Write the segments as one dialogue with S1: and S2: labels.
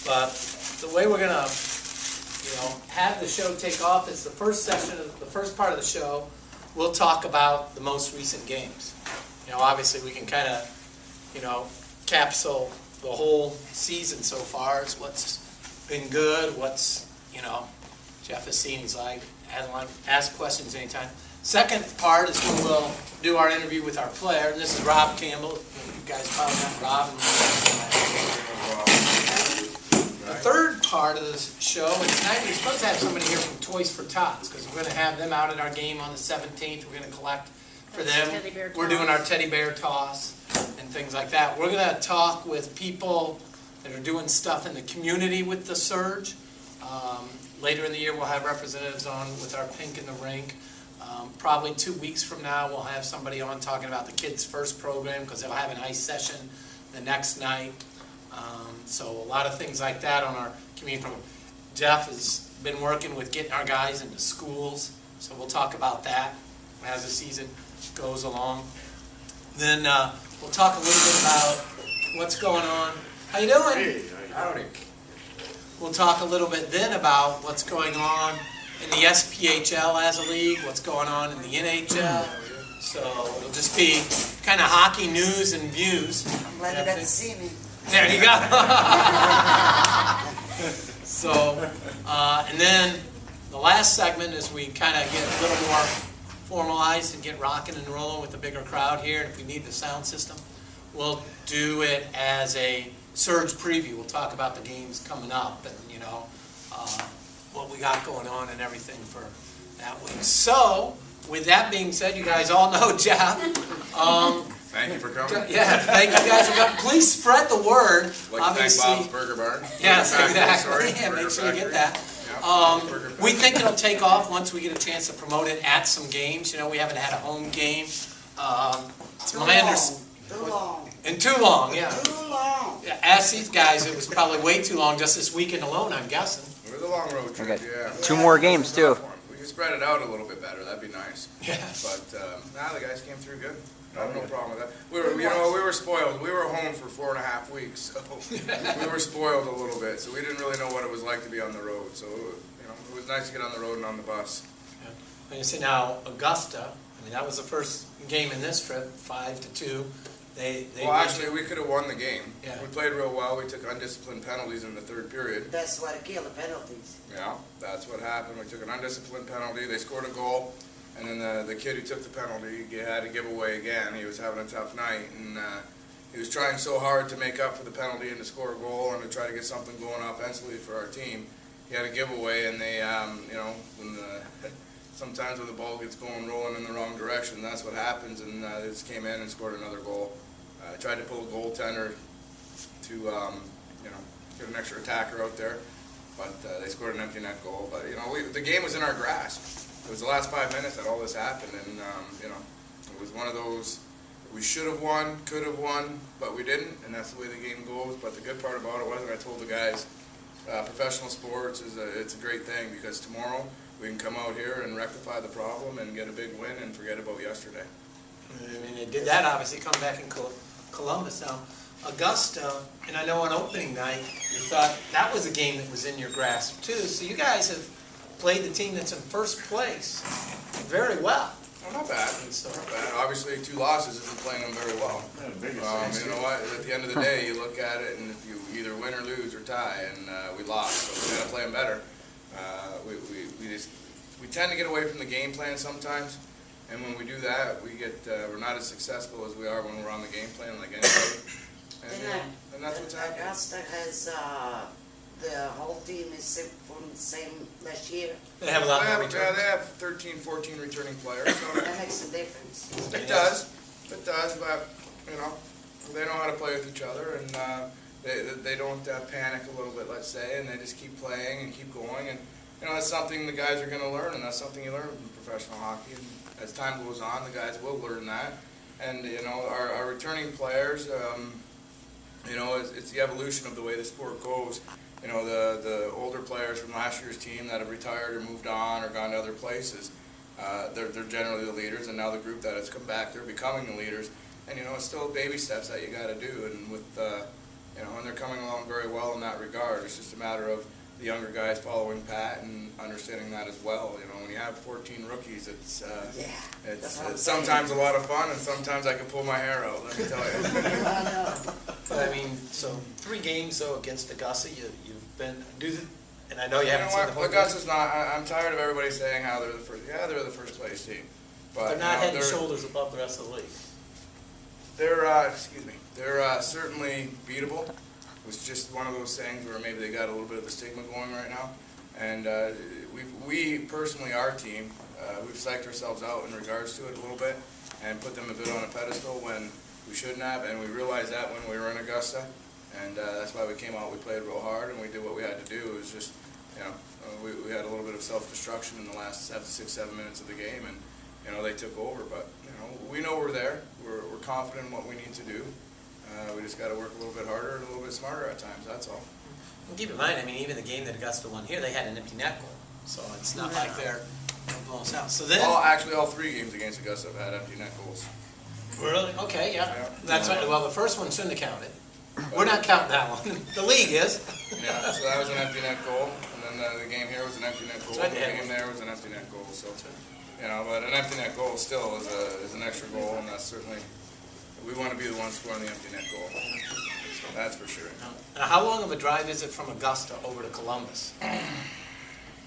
S1: But the way we're gonna, have the show take off is the first part of the show. We'll talk about the most recent games. Obviously we can kind of, capsule the whole season so far. It's what's been good, what's, Jeff has seen. He's like, ask questions anytime. Second part is when we'll do our interview with our player, and this is Rob Campbell. You guys probably met Rob. The third part of this show, and tonight we're supposed to have somebody here from Toys for Tots, because we're going to have them out at our game on the 17th. We're going to collect for them. We're doing our teddy bear toss and things like that. We're going to talk with people that are doing stuff in the community with the Surge. Later in the year, we'll have representatives on with our Pink in the Rink. Probably 2 weeks from now, we'll have somebody on talking about the Kids First program, because they'll have an ice session the next night. So a lot of things like that on our community program. Jeff has been working with getting our guys into schools, so we'll talk about that as the season goes along. Then we'll talk a little bit about what's going on. How you doing?
S2: Hey, howdy.
S1: We'll talk a little bit then about what's going on in the SPHL as a league, what's going on in the NHL. So it'll just be kind of hockey news and views.
S3: I'm glad you got to see me.
S1: There you go. So, and then the last segment is we kind of get a little more formalized and get rocking and rolling with a bigger crowd here. And if we need the sound system, we'll do it as a Surge preview. We'll talk about the games coming up and, what we got going on and everything for that week. So, with that being said, you guys all know Jeff.
S2: Thank you for coming.
S1: Yeah, thank you guys for coming. Please spread the word.
S2: Like to thank Bob's Burger Barn.
S1: Yes, exactly.
S2: Sorry,
S1: Yeah, make sure you get
S2: Factory.
S1: that.
S2: Yeah,
S1: We think it'll take off once we get a chance to promote it at some games. We haven't had a home game. It's
S3: Too
S1: my
S3: long.
S1: understanding.
S3: Too long.
S1: And too long, yeah.
S3: Too long.
S1: Yeah, ask these guys, it was probably way too long just this weekend alone, I'm guessing.
S2: It was a long road trip,
S4: Okay.
S2: yeah.
S4: 2 more games too.
S2: We could spread it out a little bit better, that'd be nice.
S1: Yes.
S2: But, the guys came through good. No problem with that. We were spoiled. We were home for 4.5 weeks, so we were spoiled a little bit. So we didn't really know what it was like to be on the road. So, it was nice to get on the road and on the bus.
S1: Yeah. And you see now, Augusta, that was the first game in this trip, 5-2.
S2: Well, actually, we could have won the game.
S1: Yeah.
S2: We played real well. We took undisciplined penalties in the third period.
S3: That's what kill the penalties.
S2: Yeah, that's what happened. We took an undisciplined penalty. They scored a goal, and then the kid who took the penalty had to give away again. He was having a tough night, and he was trying so hard to make up for the penalty and to score a goal and to try to get something going offensively for our team. He had a giveaway, and they, sometimes when the ball gets rolling in the wrong direction, that's what happens. And they just came in and scored another goal. Tried to pull a goaltender to, get an extra attacker out there, but they scored an empty net goal. But the game was in our grasp. It was the last 5 minutes that all this happened, and it was one of those we should have won, could have won, but we didn't, and that's the way the game goes. But the good part about it was, and I told the guys, professional sports it's a great thing, because tomorrow we can come out here and rectify the problem and get a big win and forget about yesterday.
S1: They did that, obviously, come back in Columbus. Now, Augusta, and I know on opening night, you thought that was a game that was in your grasp, too. So you guys have played the team that's in first place very well.
S2: Oh, not bad. Not bad. Obviously, 2 losses isn't playing them very well. You know what? At the end of the day, you look at it, and if you either win or lose or tie, and we lost, so we got to play them better. We tend to get away from the game plan sometimes, and when we do that, we're not as successful as we are when we're on the game plan like anybody. And that's what's happening.
S3: Augusta has the whole team is from the same last year.
S1: They have a lot more returns.
S2: They have 13, 14 returning players. So
S3: That makes a difference.
S2: It does, but they know how to play with each other, and they don't panic a little bit, let's say, and they just keep playing and keep going, and that's something the guys are going to learn, and that's something you learn from professional hockey. And as time goes on, the guys will learn that, and our returning players, it's the evolution of the way the sport goes. The older players from last year's team that have retired or moved on or gone to other places, they're generally the leaders, and now the group that has come back, they're becoming the leaders. And it's still baby steps that you got to do. And with and they're coming along very well in that regard. It's just a matter of the younger guys following Pat and understanding that as well. When you have 14 rookies, it's sometimes a lot of fun, and sometimes I can pull my hair out, let me tell you.
S1: But I mean, so 3 games though against Augusta, you've been, and I know you haven't seen the whole.
S2: Augusta's not, I'm tired of everybody saying how they're the first, they're the first place team. But
S1: They're not head and shoulders above the rest of the league.
S2: They're certainly beatable. It was just one of those things where maybe they got a little bit of a stigma going right now. And we personally, our team, we've psyched ourselves out in regards to it a little bit and put them a bit on a pedestal when we shouldn't have, and we realized that when we were in Augusta. And that's why we came out, we played real hard, and we did what we had to do. It was just, we had a little bit of self-destruction in the last 6-7 minutes of the game, and they took over. But we know we're there. We're confident in what we need to do. We just got to work a little bit harder and a little bit smarter at times. That's all.
S1: And keep in mind, I mean, even the game that Augusta won here, they had an empty net goal, so it's not like they're blowing us out. So then,
S2: actually, all 3 games against Augusta have had empty net goals.
S1: Really? Okay, yeah. That's right. Well, the first one shouldn't have counted. We're not counting that one. The league is.
S2: Yeah, so that was an empty net goal, and then the game here was an empty net goal.
S1: Right,
S2: the game there was an empty net goal. So, but an empty net goal still is an extra goal, and that's certainly, we want to be the ones scoring the empty net goal. That's for sure.
S1: Now, how long of a drive is it from Augusta over to Columbus? I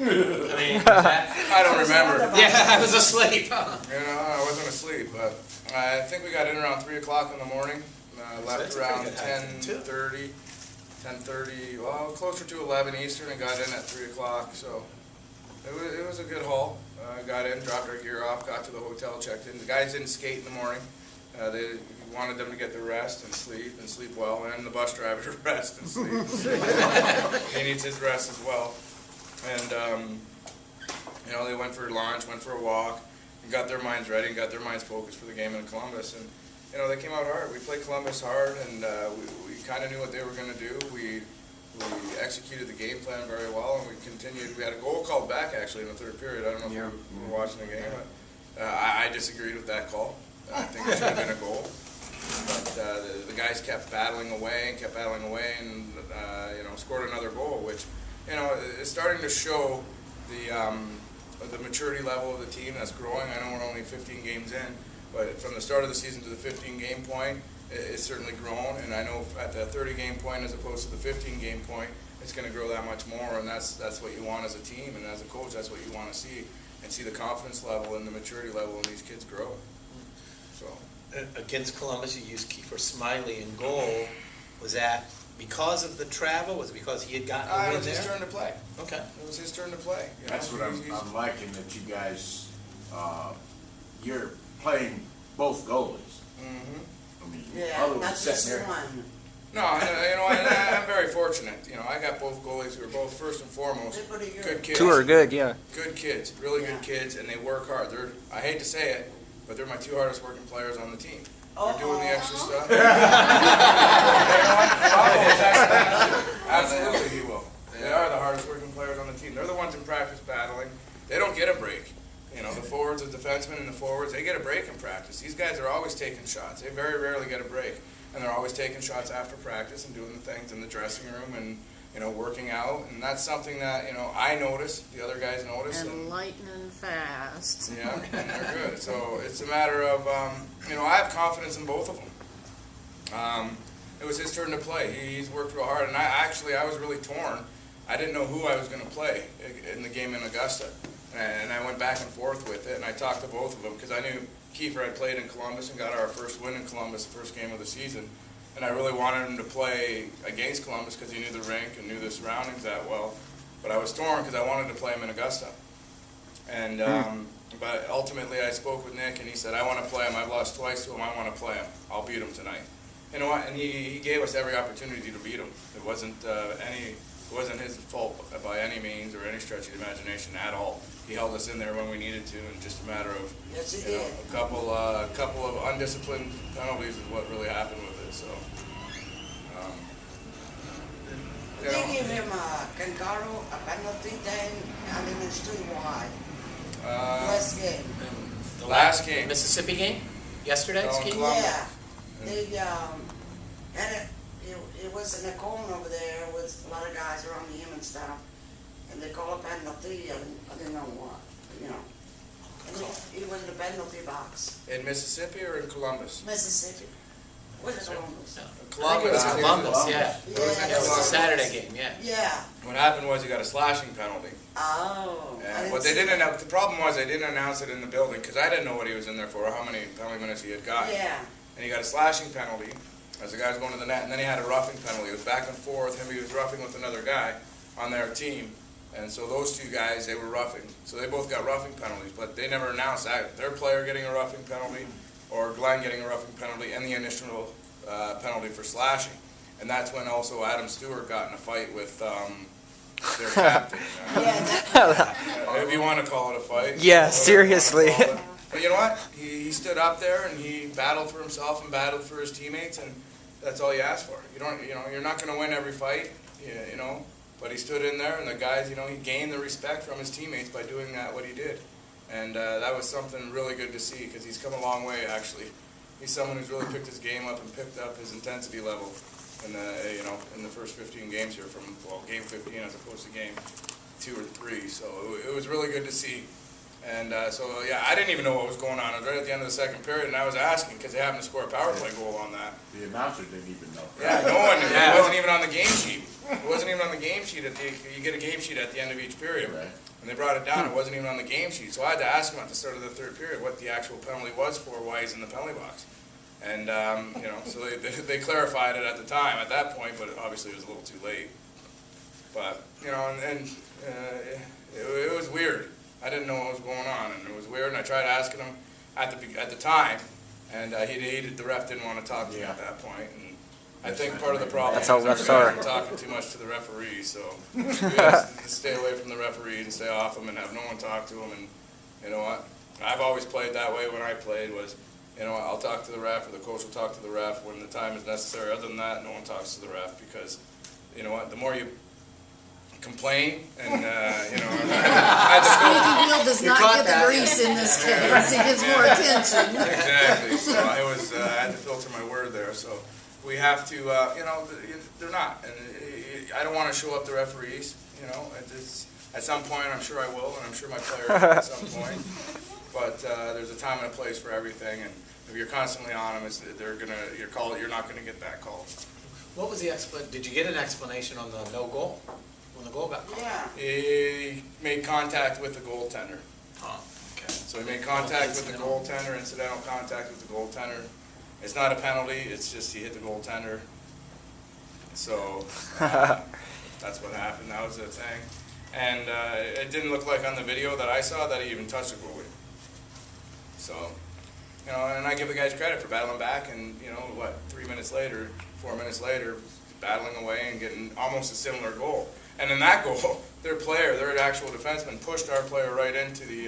S1: mean, I
S2: don't remember.
S1: Yeah, I was asleep.
S2: I wasn't asleep, but I think we got in around 3 o'clock in the morning. Left around 10:30, well, closer to 11 Eastern, and got in at 3 o'clock. So it was a good haul. Got in, dropped our gear off, got to the hotel, checked in. The guys didn't skate in the morning. They wanted them to get their rest and sleep well, and the bus driver to rest and sleep. He needs his rest as well. And they went for lunch, went for a walk, and got their minds ready, and got their minds focused for the game in Columbus. And they came out hard. We played Columbus hard, and we kind of knew what they were going to do. We executed the game plan very well, and we continued. We had a goal called back, actually, in the 3rd period. I don't know if you were watching the game, but I disagreed with that call. I think it should have been a goal. But the guys kept battling away, and scored another goal, which, is starting to show the maturity level of the team that's growing. I know we're only 15 games in, but from the start of the season to the 15-game point, it's certainly grown. And I know at the 30-game point as opposed to the 15-game point, it's going to grow that much more. And that's what you want as a team, and as a coach, that's what you want to see, and see the confidence level and the maturity level in these kids grow. So
S1: against Columbus, you used Kiefer Smiley in goal. Was that because of the travel? Was it because he had gotten a win there?
S2: It was his turn to play.
S1: Okay.
S2: It was his turn to play.
S4: That's what I'm liking, that you guys, you're playing both goalies.
S2: Mm-hmm.
S4: I mean,
S3: Yeah,
S4: other than
S3: not
S4: sitting
S3: just
S4: there.
S3: one.
S2: No, I'm very fortunate. I got both goalies who are both, first and foremost, good kids.
S5: 2 are good, yeah.
S2: Good kids, really good kids, and they work hard. I hate to say it, but they're my 2 hardest working players on the team. They're doing the extra stuff. Absolutely, he will. They are the hardest working players on the team. They're the ones in practice battling. They don't get a break. The forwards, the defensemen, and the forwards, they get a break in practice. These guys are always taking shots. They very rarely get a break. And they're always taking shots after practice and doing the things in the dressing room and, working out. And that's something that, I notice, the other guys notice.
S6: And lightning fast.
S2: Yeah, and they're good. So it's a matter of, I have confidence in both of them. It was his turn to play. He's worked real hard. And I was really torn. I didn't know who I was going to play in the game in Augusta. And I went back and forth with it, and I talked to both of them because I knew Kiefer had played in Columbus and got our first win in Columbus, the first game of the season. And I really wanted him to play against Columbus because he knew the rink and knew the surroundings that well. But I was torn because I wanted to play him in Augusta. And but ultimately I spoke with Nick, and he said, I want to play him. I've lost twice to him. I want to play him. I'll beat him tonight. You know what? And he gave us every opportunity to beat him. It wasn't his fault by any means or any stretch of the imagination at all. He held us in there when we needed to, and just a matter of a couple of undisciplined penalties is what really happened with it. So,
S3: They gave him Cancaro a penalty then. I understood why. Last game.
S1: The
S2: Last game.
S1: Mississippi game? Yesterday's
S2: No,
S1: game?
S2: Columbus.
S3: Yeah. They and it it was in a corner over there with a lot of guys around him and stuff. And they call a penalty and I didn't know what, you know. And he was in the penalty box.
S2: In Mississippi or in Columbus?
S3: Mississippi. Was it Columbus?
S1: Columbus, it was Columbus, yeah.
S3: Yeah,
S1: It was a
S3: that's-
S1: Saturday game, yeah.
S3: Yeah.
S2: What happened was he got a slashing penalty.
S3: Oh. I
S2: And
S3: didn't
S2: what they
S3: see
S2: didn't announce, the problem was they didn't announce it in the building, because I didn't know what he was in there for, or how many penalty minutes he had got.
S3: Yeah.
S2: And he got a slashing penalty as the guy was going to the net, and then he had a roughing penalty. It was back and forth, he was roughing with another guy on their team. And so those two guys, they were roughing. So they both got roughing penalties, but they never announced that. Their player getting a roughing penalty, or Glenn getting a roughing penalty, and the initial penalty for slashing. And that's when also Adam Stewart got in a fight with their captain. If you want to call it a fight.
S5: Yeah,
S2: whatever you wanna
S5: seriously.
S2: call it. But you know what? He stood up there and he battled for himself and battled for his teammates, and that's all you ask for. You're not going to win every fight, you know. But he stood in there, and the guys, you know, he gained the respect from his teammates by doing what he did. And that was something really good to see, because he's come a long way, actually. He's someone who's really picked his game up and picked up his intensity level in the first 15 games here from, game 15 as opposed to game 2 or 3. So it was really good to see. And yeah, I didn't even know what was going on. It was right at the end of the second period, and I was asking, because they happened to score a power play goal on that.
S4: The announcer didn't even know.
S2: Yeah, no one knew. It wasn't even on the game sheet. It wasn't even on the game sheet. You get a game sheet at the end of each period.
S4: Right.
S2: And they brought it down. It wasn't even on the game sheet. So I had to ask him at the start of the third period what the actual penalty was for, why he's in the penalty box. And, so they clarified it at the time, at that point, but obviously it was a little too late. But, it was weird. I didn't know what was going on, and it was weird, and I tried asking him at the time, and the ref didn't want to talk to me at that point. And I think part of the problem
S5: That's
S2: is
S5: how
S2: the
S5: refs
S2: guys
S5: are.
S2: were talking too much to the referee, so we have to stay away from the referees and stay off them and have no one talk to them. And you know what? I've always played that way when I played was, I'll talk to the ref, or the coach will talk to the ref when the time is necessary. Other than that, no one talks to the ref, because, you know what, the more you complain and, I had to
S6: Squeaky wheel does not
S1: caught
S6: get the
S1: that.
S6: grease in this case. He gets more attention.
S2: Exactly. So I had to filter my word there. So we have to, they're not. And I don't want to show up the referees. At some point, I'm sure I will, and I'm sure my players will at some point. But there's a time and a place for everything. And if you're constantly on them, you're not going to get that call.
S1: What was the did you get an explanation on the no goal? When the goal got called?
S3: Yeah.
S2: He made contact with the goaltender.
S1: Oh, okay.
S2: So he made contact with the goaltender, incidental contact with the goaltender. It's not a penalty, it's just he hit the goaltender. So that's what happened, that was the thing. And it didn't look like on the video that I saw that he even touched the goalie. So, and I give the guys credit for battling back, and 4 minutes later, battling away and getting almost a similar goal. And in that goal, their actual defenseman, pushed our player right into the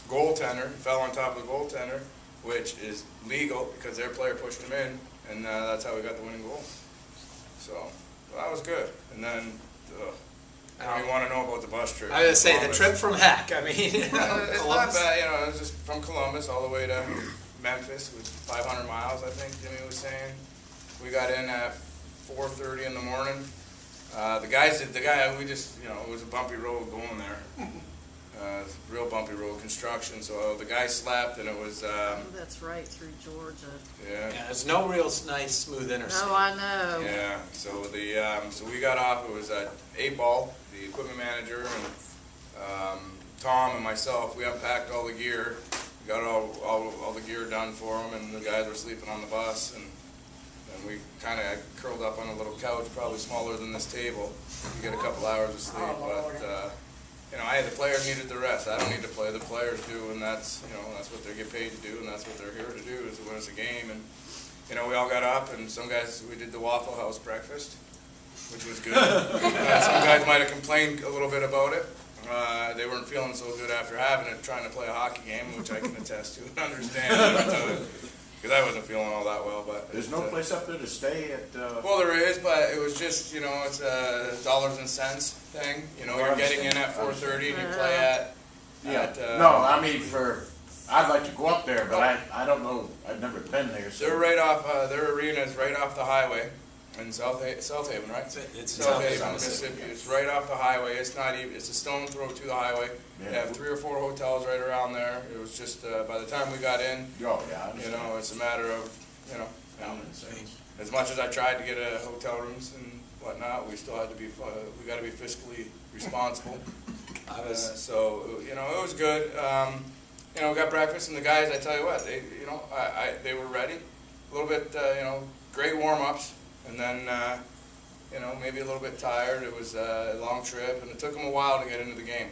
S2: goaltender, fell on top of the goaltender, which is legal because their player pushed him in, and that's how we got the winning goal. So that was good. And then, you want to know about the bus trip?
S1: I was going to say, the trip from heck. I mean,
S2: It's not
S1: Columbus.
S2: bad, it was just from Columbus all the way to Memphis, which is 500 miles, I think Jimmy was saying. We got in at 4:30 in the morning. It was a bumpy road going there. Real bumpy road, construction, so the guy slept, and it was,
S6: Oh, that's right, through Georgia.
S1: Yeah, there's no real nice, smooth interstate.
S6: Oh, I know.
S2: Yeah, so so we got off. It was 8-Ball, the equipment manager, and Tom and myself. We unpacked all the gear, got all the gear done for them, and the guys were sleeping on the bus, and we kind of curled up on a little couch, probably smaller than this table. You get a couple hours of sleep, but the players needed the rest. I don't need to play. The players do, and that's what they get paid to do, and that's what they're here to do, is to win us a game. And we all got up, and some guys, we did the Waffle House breakfast, which was good. Some guys might have complained a little bit about it. They weren't feeling so good after having it, trying to play a hockey game, which I can attest to and understand. Because I wasn't feeling all that well. But
S4: There's no place up there to stay at,
S2: well, there is, but it was just, it's a dollars and cents thing. You're getting in at 4:30 and you play at...
S4: no, I mean I'd like to go up there, but I don't know, I've never been there, so.
S2: They're right off, their arena is right off the highway, In South Haven, right?
S1: It's
S2: South Haven,
S1: Haven,
S2: Mississippi. It's right off the highway. It's not even, it's a stone throw to the highway. They have 3 or 4 hotels right around there. It was just, by the time we got in,
S4: Oh, yeah, I
S2: you
S4: understand.
S2: know, it's a matter of, you know,
S4: Common sense.
S2: as much as I tried to get hotel rooms and whatnot, we still had to be, we gotta be fiscally responsible. So, you know, it was good. You know, we got breakfast, and the guys, I tell you what, they, you know, they were ready. A little bit, you know, great warm-ups, and then, you know, maybe a little bit tired. It was a long trip, and it took them a while to get into the game,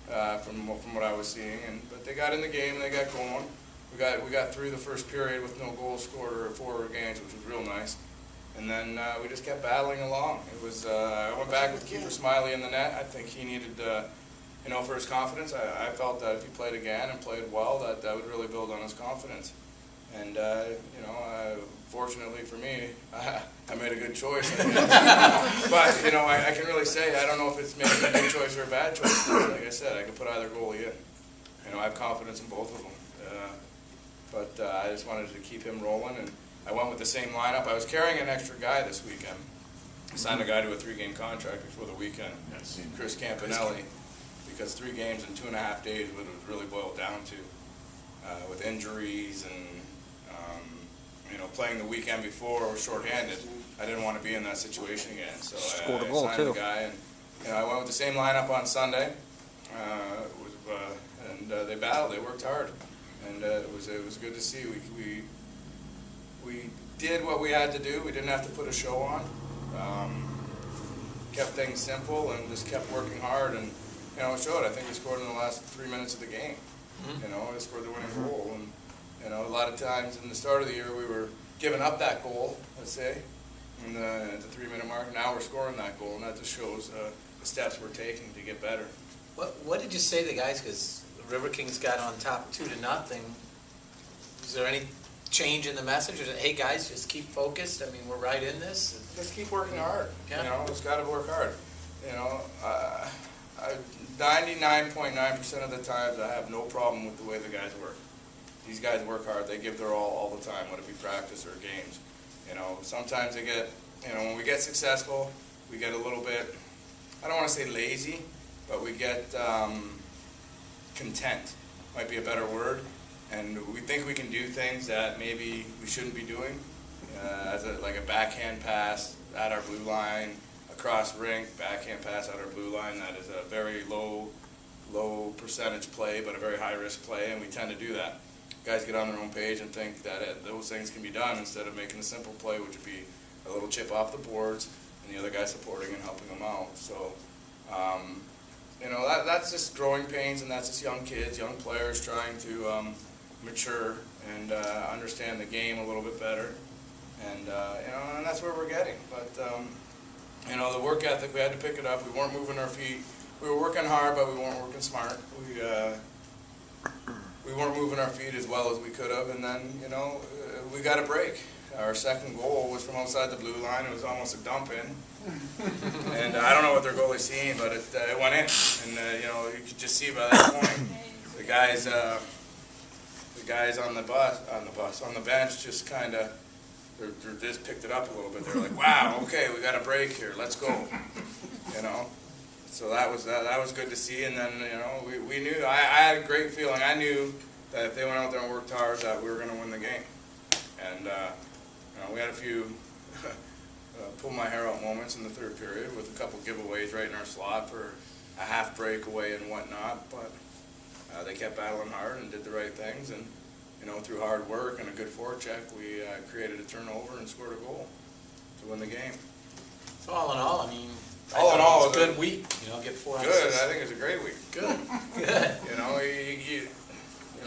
S2: from what I was seeing. But they got in the game, and they got going. We got through the first period with no goals scored or 4 games, which was real nice. And then we just kept battling along. It was, I went back with Kiefer Smiley in the net. I think he needed, you know, for his confidence. I felt that if he played again and played well, that would really build on his confidence. And, you know, fortunately for me, I made a good choice. But, you know, I can really say, I don't know if it's making a good choice or a bad choice. Like I said, I could put either goalie in. You know, I have confidence in both of them. But I just wanted to keep him rolling, and I went with the same lineup. I was carrying an extra guy this weekend. I signed a guy to a 3-game contract before the weekend, Chris Campanelli, because 3 games in 2.5 days what it was really boiled down to, with injuries and you know, playing the weekend before or shorthanded. I didn't want to be in that situation again, so
S5: Scored a
S2: I
S5: goal,
S2: signed
S5: too.
S2: the guy, and you know, I went with the same lineup on Sunday, and they battled. They worked hard, and it was good to see. We did what we had to do. We didn't have to put a show on. Kept things simple and just kept working hard, and you know, it showed. I think we scored in the last 3 minutes of the game. You know, we scored the winning goal, and you know, a lot of times in the start of the year we were giving up that goal, let's say, at the 3-minute mark. Now we're scoring that goal, and that just shows the steps we're taking to get better.
S1: What did you say to the guys? Because the River Kings got on top 2-0. Is there any change in the message? Or is it, hey guys, just keep focused? I mean, we're right in this.
S2: Just keep working hard.
S1: Yeah.
S2: You know, just got to work hard. You know, 99.9% of the times I have no problem with the way the guys work. These guys work hard. They give their all the time, whether it be practice or games. You know, sometimes they get, you know, when we get successful, we get a little bit, I don't want to say lazy, but we get content, might be a better word. And we think we can do things that maybe we shouldn't be doing, like a backhand pass at our blue line, across rink, backhand pass at our blue line. That is a very low percentage play, but a very high risk play, and we tend to do that. Guys get on their own page and think that those things can be done instead of making a simple play, which would be a little chip off the boards and the other guy supporting and helping them out. So, you know, that's just growing pains, and that's just young kids, young players trying to mature and understand the game a little bit better. And, you know, and that's where we're getting. But, you know, the work ethic, we had to pick it up. We weren't moving our feet. We were working hard, but we weren't working smart. We weren't moving our feet as well as we could have, and then, you know, we got a break. Our second goal was from outside the blue line. It was almost a dump in. And I don't know what their goalie's seen, but it went in. And, you know, you could just see by that point, the guys on the bench just kind of, they just picked it up a little bit. They were like, wow, okay, we got a break here. Let's go. You know? So that was good to see, and then, you know, we knew, I had a great feeling. I knew that if they went out there and worked hard, that we were going to win the game. And, you know, we had a few pull my hair out moments in the third period with a couple giveaways right in our slot for a half breakaway and whatnot, but they kept battling hard and did the right things, and, you know, through hard work and a good forecheck, we created a turnover and scored a goal to win the game.
S1: So all in all, I mean,
S2: All in all,
S1: it's a good week. You know, get 4 out of
S2: Good,
S1: 6.
S2: I think it's a great week.
S1: Good. Good.
S2: You know, you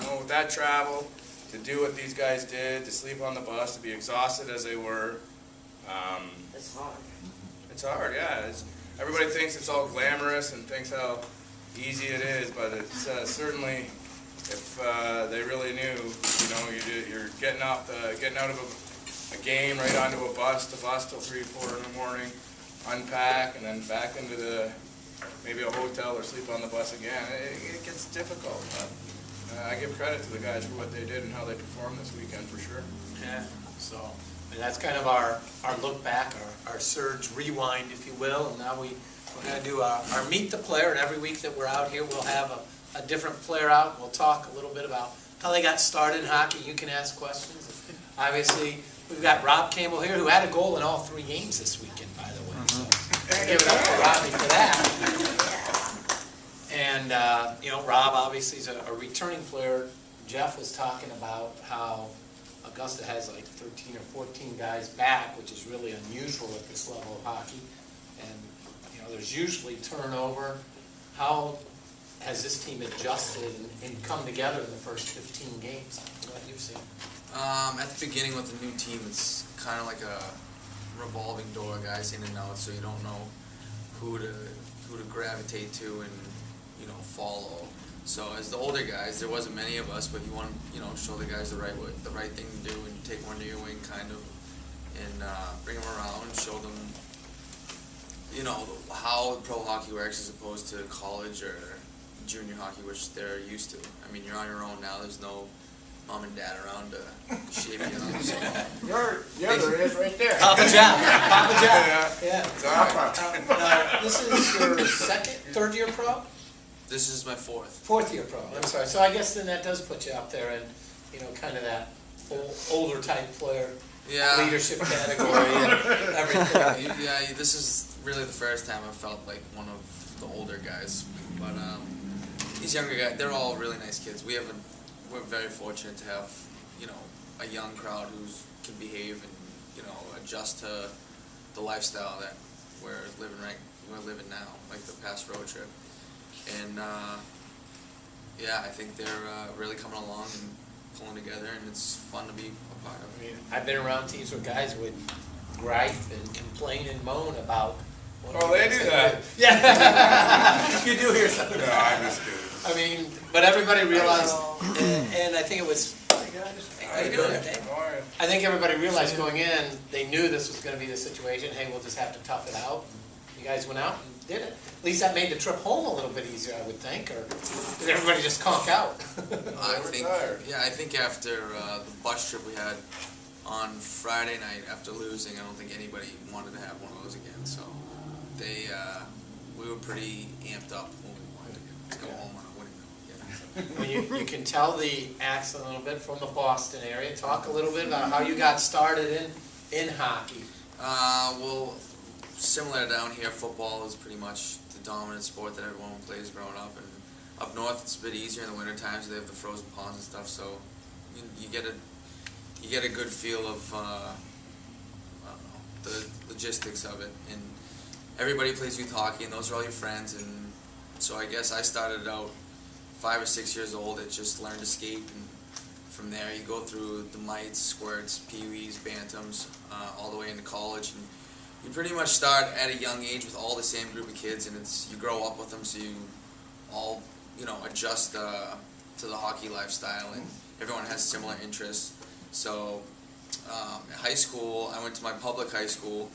S2: know, with that travel, to do what these guys did, to sleep on the bus, to be exhausted as they were,
S3: It's hard.
S2: it's hard, yeah. Everybody thinks it's all glamorous and thinks how easy it is, but it's certainly, if they really knew, you know, you're getting out of a game right onto a bus till 3 or 4 in the morning, unpack, and then back into maybe a hotel or sleep on the bus again. It gets difficult, but I give credit to the guys for what they did and how they performed this weekend for sure.
S1: Yeah. So And that's kind of our look back, our surge rewind, if you will. And now we're going to do our Meet the Player. And every week that we're out here, we'll have a different player out. We'll talk a little bit about how they got started in hockey. You can ask questions. Obviously, we've got Rob Campbell here, who had a goal in all 3 games this weekend, by the way. So give it up for Robbie for that. And, Rob obviously is a returning player. Jeff was talking about how Augusta has like 13 or 14 guys back, which is really unusual at this level of hockey. And, there's usually turnover. How has this team adjusted and come together in the first 15 games? What you've seen?
S5: At the beginning with a new team, it's kind of like a revolving door, guys in and out, so you don't know who to gravitate to and follow. So as the older guys, there wasn't many of us, but you want to show the guys the right thing to do and take one under your wing, kind of, and bring them around, show them how pro hockey works as opposed to college or junior hockey, which they're used to. I mean, you're on your own now. There's no mom and dad around to shape you up. So.
S4: There is right there.
S1: Papa Jack. Papa Jack. Yeah.
S2: It's all right.
S1: This is your third year pro?
S5: This is my fourth.
S1: Fourth year pro, I'm sorry. So I guess then that does put you up there in, kind of that older type player,
S5: Yeah.
S1: leadership category and everything.
S5: Yeah, this is really the first time I felt like one of the older guys. But these younger guys, they're all really nice kids. We're very fortunate to have, a young crowd who can behave and, adjust to the lifestyle that we're living now, like the past road trip. And I think they're really coming along and pulling together, and it's fun to be a part of.
S1: I mean, I've been around teams where guys would gripe and complain and moan about.
S2: They do that.
S1: Yeah. You do hear something.
S2: No, I'm just kidding.
S1: I mean, but everybody realized, and I think it was, how you doing, Dave?
S2: All right.
S1: I think everybody realized going in, they knew this was going to be the situation. Hey, we'll just have to tough it out. You guys went out and did it. At least that made the trip home a little bit easier, I would think, or did everybody just conk out?
S5: I think after the bus trip we had on Friday night after losing, I don't think anybody wanted to have one of those again. So we were pretty amped up when we wanted to go home on a winning note. Yeah.
S1: I mean, you can tell the accent a little bit from the Boston area. Talk a little bit about how you got started in hockey.
S5: Well, similar down here, football is pretty much the dominant sport that everyone plays growing up. And up north, it's a bit easier in the winter times. They have the frozen ponds and stuff, so you get a good feel of I don't know, the logistics of it. And everybody plays youth hockey, and those are all your friends. And so I guess I started out 5 or 6 years old. It just learned to skate, and from there you go through the mites, squirts, peewees, bantams, all the way into college. And you pretty much start at a young age with all the same group of kids, and you grow up with them, so you all adjust to the hockey lifestyle, and everyone has similar interests. So in high school, I went to my public high school,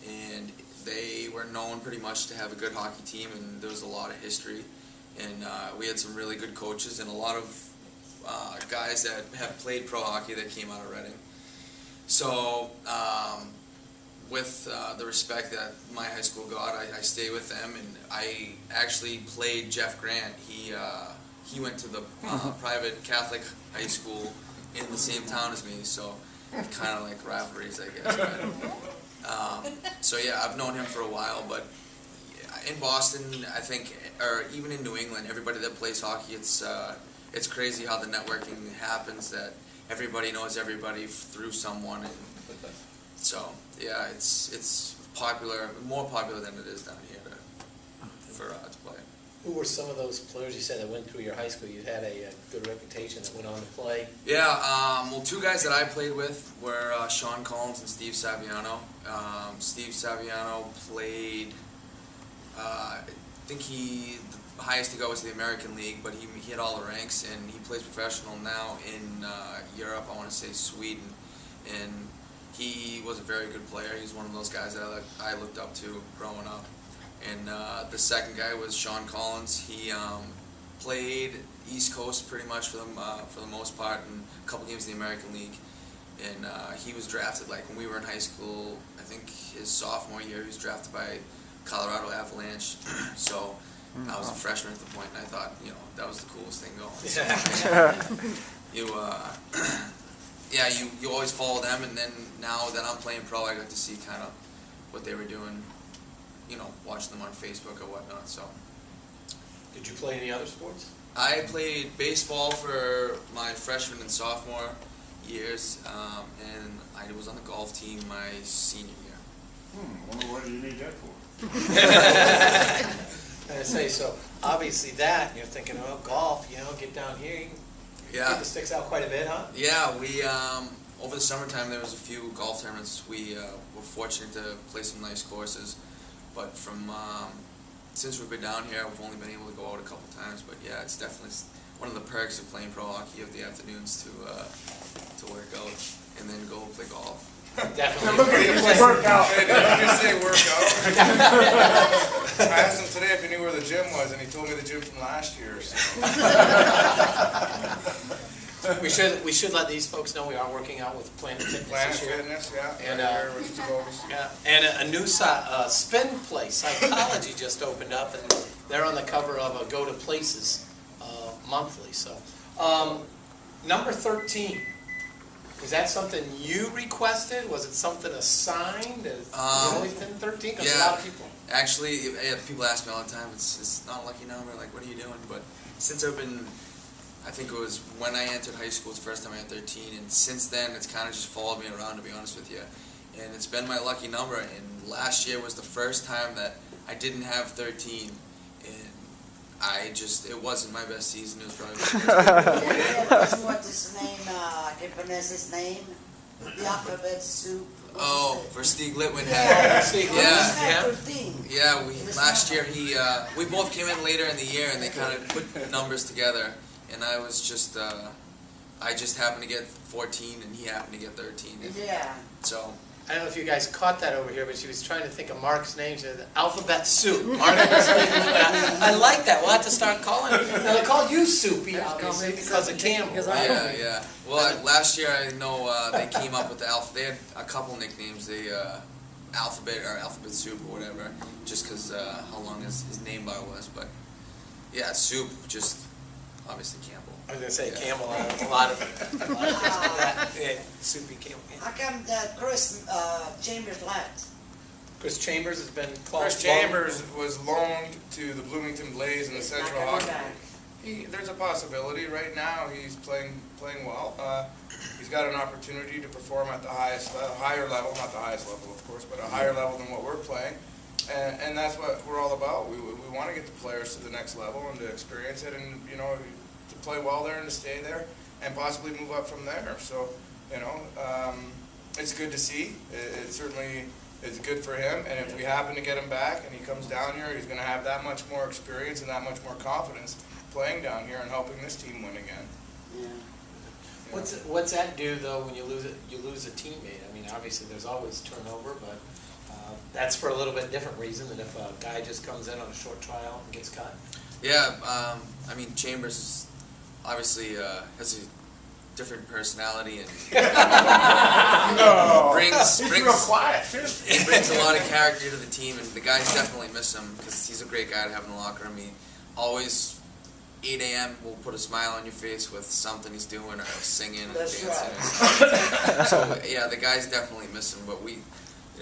S5: and they were known pretty much to have a good hockey team, and there was a lot of history, and we had some really good coaches and a lot of guys that have played pro hockey that came out of Reading. So with the respect that my high school got, I stay with them, and I actually played Jeff Grant. He went to the private Catholic high school in the same town as me, so kind of like rivalries, I guess. But, so yeah, I've known him for a while, but in Boston, I think, or even in New England, everybody that plays hockey, it's crazy how the networking happens, that everybody knows everybody through someone, and so yeah, it's popular, more popular than it is down here to play.
S1: Who were some of those players you said that went through your high school? You had a good reputation that went on to play.
S5: Yeah, well, 2 guys that I played with were Sean Collins and Steve Saviano. Steve Saviano played, I think the highest he got was the American League, but he hit all the ranks, and he plays professional now in Europe, I want to say Sweden, and he was a very good player. He's one of those guys that I looked up to growing up. And the second guy was Sean Collins. He played East Coast pretty much for the most part, and a couple games in the American League. and he was drafted like when we were in high school. I think his sophomore year, he was drafted by Colorado Avalanche. So I was a freshman at the point, and I thought, you know, that was the coolest thing going. So, you always follow them, and then now that I'm playing pro, I got to see kind of what they were doing, you know, watching them on Facebook or whatnot. So
S1: Did you play any other sports?
S5: I played baseball for my freshman and sophomore years, and I was on the golf team my senior year.
S4: Wonder what do you need that for?
S1: I say, so obviously that, you're thinking, oh, golf, you know, get down here, you
S5: Yeah.
S1: get the sticks out quite a bit, huh?
S5: Yeah, we over the summertime there was a few golf tournaments. We were fortunate to play some nice courses, but from since we've been down here, we've only been able to go out a couple times. But yeah, it's definitely one of the perks of playing pro hockey of the afternoons to work out and then go play golf.
S1: Definitely.
S4: Look at you, work out.
S2: Hey, did you just say workout? I asked him today if he knew where the gym was, and he told me the gym from last year. So.
S1: We should let these folks know we are working out with Planet Fitness
S2: Planet
S1: this year.
S2: Fitness, yeah.
S1: And,
S2: right here, which is close.
S1: Yeah, and a new spin place, Psychology, just opened up, and they're on the cover of a Go to Places monthly. So, number 13. Is that something you requested? Was it something assigned? Has it always been 13? Because a lot of people.
S5: Actually, people ask me all the time, it's not a lucky number, like, what are you doing? But since I've been, I think it was when I entered high school, it's the first time I had 13, and since then, it's kind of just followed me around, to be honest with you. And it's been my lucky number, and last year was the first time that I didn't have 13, and it wasn't my best season. It was probably
S3: What's his name, can pronounce his name? The alphabet soup.
S5: for Steve Litwin
S3: Yeah.
S1: Steve
S5: Yeah.
S1: Yeah.
S5: Last year we both came in later in the year, and they kind of put numbers together, and I was just I just happened to get 14, and he happened to get 13. And
S3: Yeah.
S5: so
S1: I don't know if you guys caught that over here, but she was trying to think of Mark's name. She said, Alphabet Soup. Mark was I like that. We'll have to start calling it. Now, they call you Soupy, obviously, because of Campbell.
S5: yeah. Well, last year I know they came up with the alpha. They had a couple nicknames. They Alphabet Soup or whatever, just because how long his name bar was. But yeah, Soup, just obviously Campbell.
S1: I was going to say
S5: Yeah.
S1: Campbell, a lot of that. Yeah, Soupy Campbell. Yeah.
S3: How come that Chris Chambers left?
S1: Chris Chambers has been called.
S2: Chris Chambers was loaned to the Bloomington Blaze in the
S3: He's not
S2: Central
S3: coming
S2: Hockey
S3: back.
S2: League. There's a possibility. Right now, he's playing well. He's got an opportunity to perform at the higher level, not the highest level, of course, but a higher level than what we're playing. And that's what we're all about. We want to get the players to the next level and to experience it, and to play well there and to stay there, and possibly move up from there. So, it's good to see. It certainly is good for him. And if we happen to get him back and he comes down here, he's going to have that much more experience and that much more confidence playing down here and helping this team win again.
S3: Yeah.
S1: What's that do though when you lose a teammate? I mean, obviously there's always turnover, but that's for a little bit different reason than if a guy just comes in on a short trial and gets cut.
S5: Yeah, I mean Chambers is obviously has a different personality and brings
S4: quiet.
S5: he brings a lot of character to the team, and the guys definitely miss him because he's a great guy to have in the locker room. He always 8 a.m. will put a smile on your face with something he's doing or singing or
S3: That's
S5: dancing.
S3: right.
S5: So yeah, the guys definitely miss him, but we,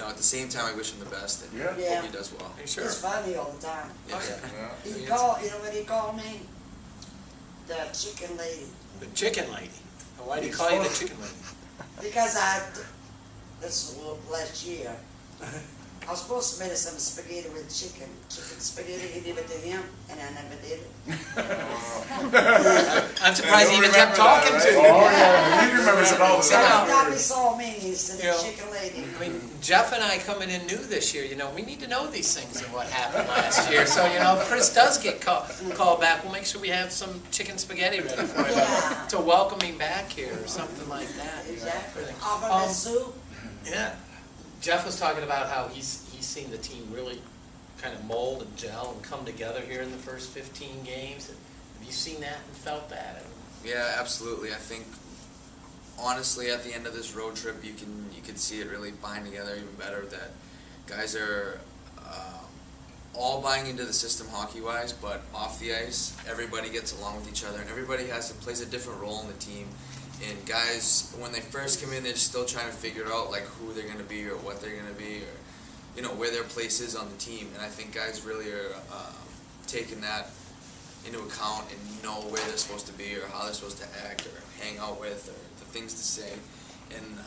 S5: at the same time, I wish him the best and
S4: Yeah.
S3: Yeah.
S5: hope he does well.
S1: Sure.
S3: He's funny all the time.
S5: Yeah.
S2: Yeah.
S3: He called, what he called me? The chicken lady.
S1: The chicken lady. Why do you call you the chicken lady?
S3: Because this was last year. I was supposed to make some spaghetti with chicken spaghetti. He gave it to him, and I never did it.
S1: I'm surprised he even kept talking to you.
S4: Oh, yeah, he remembers it all the
S3: So
S4: time.
S3: now he saw me, he said,
S1: Yeah.
S3: the chicken lady.
S1: I mean, Jeff and I coming in new this year, we need to know these things and what happened last year. So, if Chris does get called back, we'll make sure we have some chicken spaghetti ready for him
S3: Yeah.
S1: to welcome him back here or something like that.
S3: Exactly.
S1: Everything.
S3: Alphabet soup.
S1: Yeah. Jeff was talking about how he's seen the team really kind of mold and gel and come together here in the first 15 games. Have you seen that and felt that?
S5: Yeah, absolutely. I think honestly, at the end of this road trip, you could see it really bind together even better. That guys are all buying into the system hockey-wise, but off the ice, everybody gets along with each other, and everybody plays a different role in the team. And guys, when they first come in, they're still trying to figure out like who they're going to be or what they're going to be, or where their place is on the team. And I think guys really are taking that into account and know where they're supposed to be or how they're supposed to act or hang out with or the things to say. And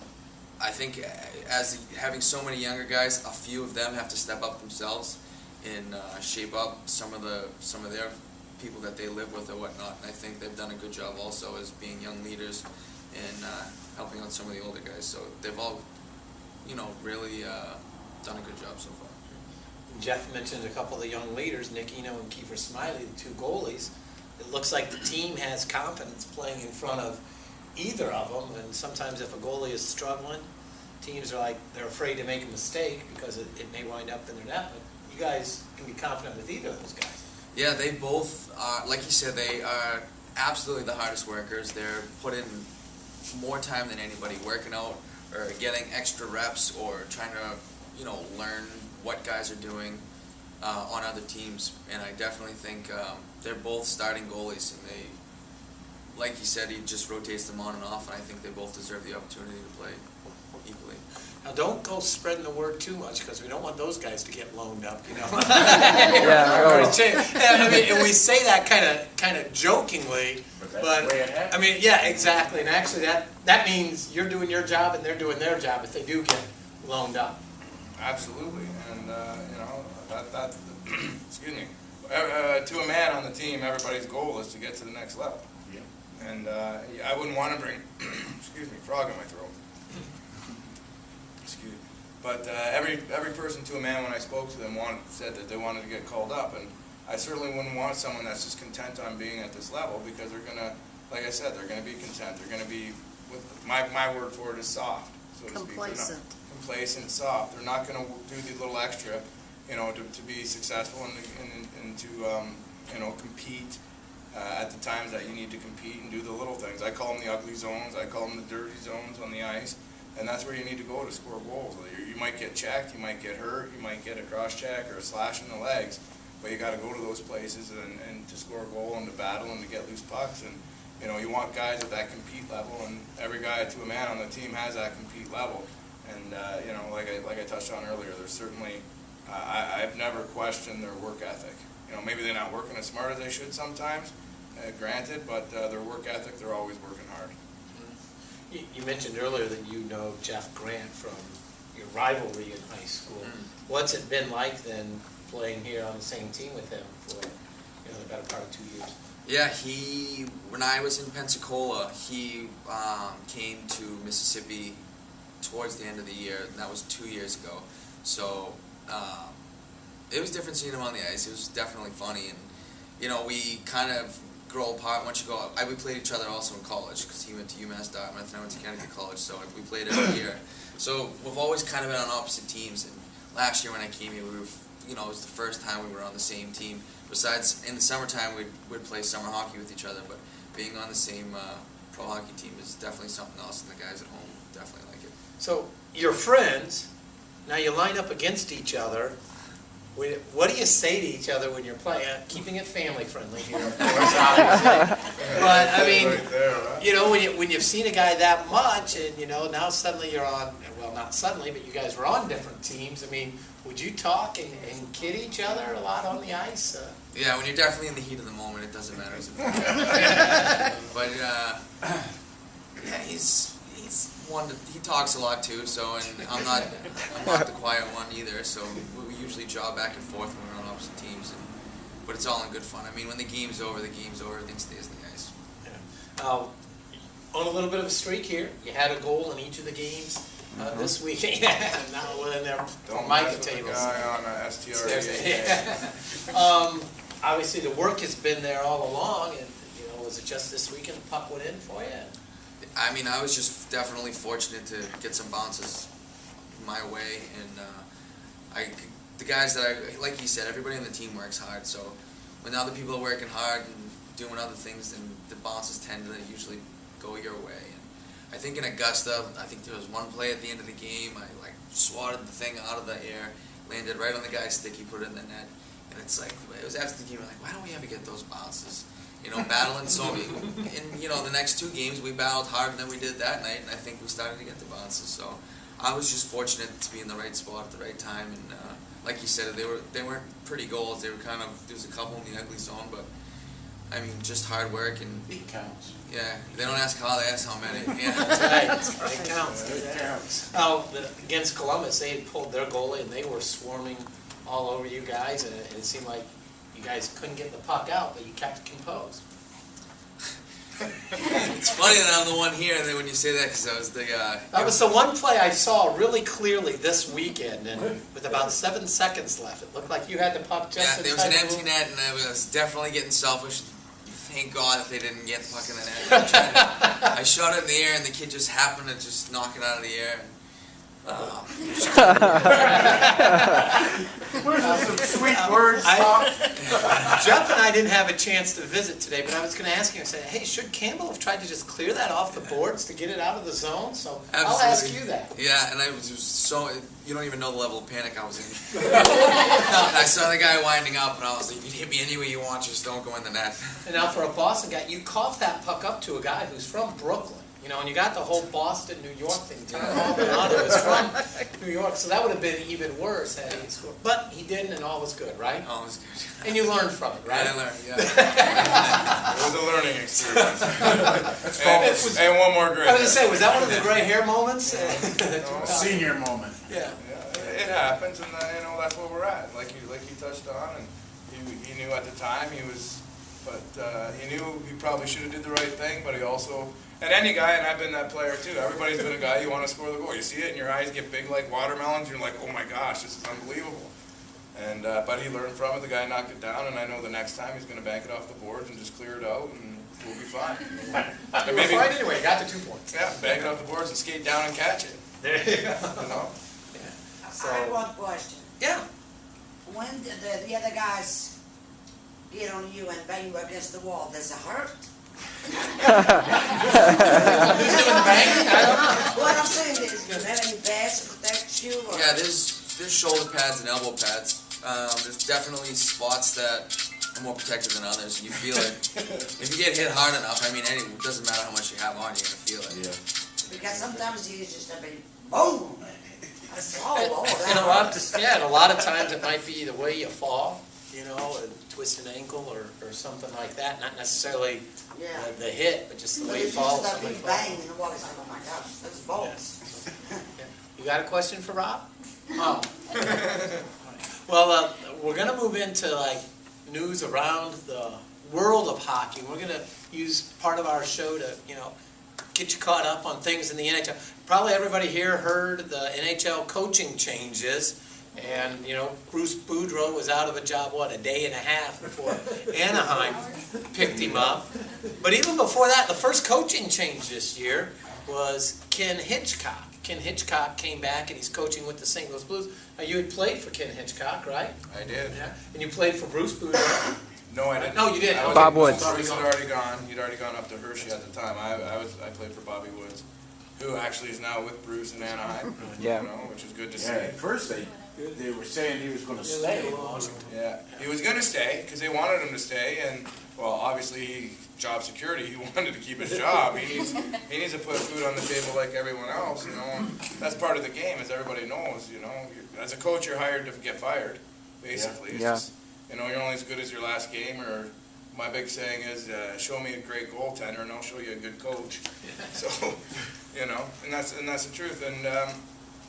S5: I think as having so many younger guys, a few of them have to step up themselves and shape up some of their people that they live with or whatnot. And I think they've done a good job also as being young leaders and helping out some of the older guys. So they've all, really done a good job so far.
S1: Jeff mentioned a couple of the young leaders, Nick Eno and Kiefer Smiley, the two goalies. It looks like the team has confidence playing in front of either of them, and sometimes if a goalie is struggling, teams are they're afraid to make a mistake because it may wind up in their net, but you guys can be confident with either of those guys.
S5: Yeah, they both, like you said, they are absolutely the hardest workers. They're put in more time than anybody working out or getting extra reps or trying to, learn what guys are doing on other teams. And I definitely think they're both starting goalies, and they, like he said, he just rotates them on and off, and I think they both deserve the opportunity to play equally.
S1: Now, don't go spreading the word too much because we don't want those guys to get loaned up,
S7: Yeah, always.
S1: I mean, and we say that kind of jokingly,
S4: But that's the way it happens.
S1: I mean, yeah, exactly. And actually, that means you're doing your job and they're doing their job if they do get loaned up.
S2: Absolutely, and that excuse me. To a man on the team, everybody's goal is to get to the next level.
S4: Yeah.
S2: And I wouldn't want to bring, excuse me, frog in my throat. Excuse me. But every person to a man, when I spoke to them, said that they wanted to get called up, and I certainly wouldn't want someone that's just content on being at this level, because they're gonna, like I said, they're gonna be content. They're gonna be, with my word for it is soft, so to speak.
S6: Complacent.
S2: Complacent, soft. They're not going to do the little extra, to be successful and to compete at the times that you need to compete and do the little things. I call them the ugly zones. I call them the dirty zones on the ice, and that's where you need to go to score goals. You might get checked, you might get hurt, you might get a cross check or a slash in the legs, but you got to go to those places and to score a goal and to battle and to get loose pucks. And you want guys at that compete level, and every guy to a man on the team has that compete level. And like I touched on earlier, there's certainly I've never questioned their work ethic. Maybe they're not working as smart as they should sometimes, granted, but their work ethic, they're always working hard.
S1: You mentioned earlier that you know Jeff Grant from your rivalry in high school. What's it been like then playing here on the same team with him for the better part of 2 years?
S5: Yeah, when I was in Pensacola, he came to Mississippi towards the end of the year, and that was 2 years ago. So it was different seeing him on the ice. It was definitely funny, and we kind of grow apart once you go. We played each other also in college because he went to UMass Dartmouth and I went to Connecticut College, so we played every year. So we've always kind of been on opposite teams. And last year when I came here, we were, it was the first time we were on the same team. Besides, in the summertime, we'd play summer hockey with each other, but being on the same pro hockey team is definitely something else, and the guys at home definitely like it.
S1: So you're friends. Now you line up against each other. What do you say to each other when you're playing? Keeping it family friendly here, of course, obviously. But I mean,
S2: Right there, huh?
S1: when you've seen a guy that much, and now suddenly you're on. Well, not suddenly, but you guys were on different teams. I mean, would you talk and kid each other a lot on the ice?
S5: Yeah, when you're definitely in the heat of the moment, it doesn't matter. But yeah, he's one. He talks a lot too. So, and I'm not the quiet one either. So we usually jaw back and forth when we're on opposite teams. But it's all in good fun. I mean, when the game's over, everything stays on the ice.
S1: On a little bit of a streak here. You had a goal in each of the games this weekend. Now we're in there
S2: Don't
S1: mica
S2: mess with the
S1: tables.
S2: guy on STR.
S1: Obviously, the work has been there all along, and was it just this weekend the puck went in for you?
S5: I mean, I was just definitely fortunate to get some bounces my way, and the guys that like you said, everybody on the team works hard. So when other people are working hard and doing other things, then the bounces tend to usually go your way. And I think in Augusta, I think there was one play at the end of the game. I like swatted the thing out of the air, landed right on the guy's stick. He put it in the net, and it's like it was after the game. Like, why don't we ever get those bounces? You know, battling so. And you know, the next 2 games we battled harder than we did that night, and I think we started to get the bounces. So I was just fortunate to be in the right spot at the right time, and like you said, they weren't pretty goals. They were kind of, there was a couple in the ugly zone, but I mean, just hard work and
S4: It counts.
S5: yeah. They don't ask how, they ask how many. Yeah.
S1: Right, it counts.
S4: It counts.
S1: Oh, against Columbus, they had pulled their goalie and they were swarming all over you guys, and it seemed like you guys couldn't get the puck out, but you kept composed.
S5: It's funny that I'm the one here that when you say that, because I was the
S1: That was the one play I saw really clearly this weekend, and with about 7 seconds left, it looked like you had the puck just
S5: yeah. There was an
S1: inside the
S5: empty
S1: blue.
S5: net, and I was definitely getting selfish. Thank God that they didn't get the puck in the net. I shot it in the air, and the kid just happened to just knock it out of the air.
S4: Where's some sweet words, Tom?
S1: Jeff and I didn't have a chance to visit today, but I was going to ask you, I said, hey, should Campbell have tried to just clear that off the boards to get it out of the zone? So I'll ask
S5: Absolutely.
S1: you that.
S5: Yeah, and I was just so, you don't even know the level of panic I was in. I saw the guy winding up, and I was like, you can hit me any way you want, just don't go in the net.
S1: And now for a Boston guy, you coughed that puck up to a guy who's from Brooklyn. You know, and you got the whole Boston, New York thing turned off and on. It was from New York, so that would have been even worse had he scored. But he didn't, and all was good, right?
S5: Oh, it was good.
S1: And you learned from it, right?
S5: I learned, yeah.
S2: It was a learning experience. and one more grade.
S1: I was going to say, was that one of the gray hair moments?
S4: Senior moment.
S1: Yeah.
S2: Yeah, it happens, and you know that's where we're at. Like you touched on, and he knew at the time he was, but he knew he probably should have did the right thing. But he also, and any guy, and I've been that player too. Everybody's been a guy you want to score the goal. You see it, and your eyes get big like watermelons. You're like, oh my gosh, this is unbelievable. And but he learned from it. The guy knocked it down, and I know the next time he's going to bank it off the boards and just clear it out, and we'll be fine.
S1: You were fine anyway, you got the 2 points.
S2: Yeah, bank it off the boards and skate down and catch it.
S1: There you go.
S2: You know.
S1: So,
S3: I have one question.
S1: yeah.
S3: When did the other guys get on you and bang you against the wall, does it hurt?
S1: Who's doing the banging? I don't know.
S3: What I'm saying is, do you have any pads to protect you? Or?
S5: Yeah, there's shoulder pads and elbow pads. There's definitely spots that are more protected than others, and you feel it. If you get hit hard enough, I mean, it doesn't matter how much you have on, you're gonna feel it.
S4: Yeah.
S3: Because sometimes you just have a boom. I said, oh,
S1: And a lot of times it might be the way you fall, you know, and twist an ankle or something like that. Not necessarily
S3: Yeah.
S1: the hit, but just the
S3: But
S1: way
S3: it's
S1: you fall.
S3: just that
S1: somebody
S3: big
S1: falls.
S3: bang in the wall. It's like, oh my gosh, that's bolts.
S1: You got a question for Rob? Oh. Well, we're gonna move into like news around the world of hockey. We're gonna use part of our show to, you know, get you caught up on things in the NHL. Probably everybody here heard the NHL coaching changes, and you know, Bruce Boudreau was out of a job, what, a day and a half before Anaheim picked him up. But even before that, the first coaching change this year was Ken Hitchcock. Ken Hitchcock came back and he's coaching with the St. Louis Blues. Now, you had played for Ken Hitchcock, right?
S2: I did.
S1: Yeah. And you played for Bruce Boudreau.
S2: No, I didn't.
S1: No, you didn't.
S2: I was-
S7: Bob Woods.
S2: Bruce had already gone. He'd already gone up to Hershey at the time. I played for Bobby Woods, who actually is now with Bruce in Anaheim.
S7: Yeah.
S2: You know, which is good to
S4: Yeah, at
S2: see.
S4: first they were saying he was gonna stay.
S2: Yeah, he was going to stay because they wanted him to stay, and well, obviously job security. He wanted to keep his job. He needs to put food on the table like everyone else. You know, and that's part of the game, as everybody knows. You know, as a coach, you're hired to get fired, basically. It's
S7: Yeah.
S2: just, you know, you're only as good as your last game. Or my big saying is, show me a great goaltender, and I'll show you a good coach. So, you know, and that's the truth. And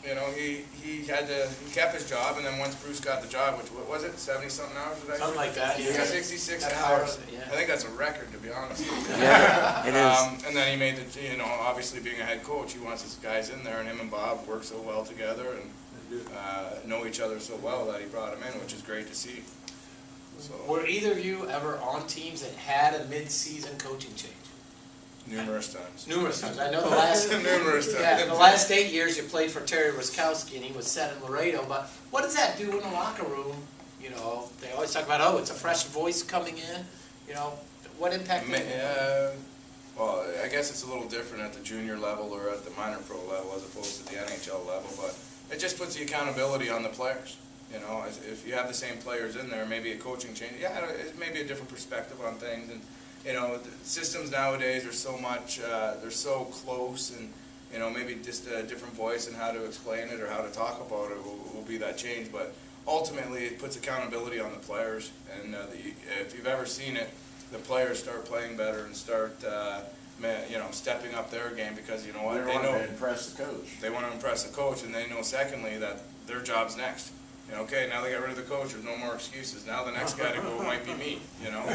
S2: you know, he kept his job, and then once Bruce got the job, which, what was it, 70-something hours? Did I
S1: Something like that,
S2: He
S1: yeah.
S2: got 66
S1: That's
S2: hours.
S1: hard, yeah.
S2: I think that's a record, to be honest.
S7: Yeah, it is.
S2: And then he made the, you know, obviously being a head coach, he wants his guys in there, and him and Bob work so well together and know each other so well that he brought him in, which is great to see. So,
S1: Were either of you ever on teams that had a mid-season coaching change?
S2: numerous times.
S1: Numerous times. I know the last
S2: Numerous times.
S1: Yeah, the last 8 years you played for Terry Ruskowski and he was set in Laredo. But what does that do in the locker room? You know, they always talk about, oh, it's a fresh voice coming in. You know, what impact?
S2: Well, I guess it's a little different at the junior level or at the minor pro level as opposed to the NHL level, but it just puts the accountability on the players. You know, if you have the same players in there, maybe a coaching change, yeah, it may be a different perspective on things. And, you know, the systems nowadays are so much, they're so close, and, you know, maybe just a different voice and how to explain it or how to talk about it will be that change. But ultimately, it puts accountability on the players. And if you've ever seen it, the players start playing better and start, you know, stepping up their game because, you know what,
S4: They want to impress the coach.
S2: they want to impress the coach, and they know, secondly, that their job's next. You know, okay, now they got rid of the coach, there's no more excuses. Now the next guy to go might be me, you know?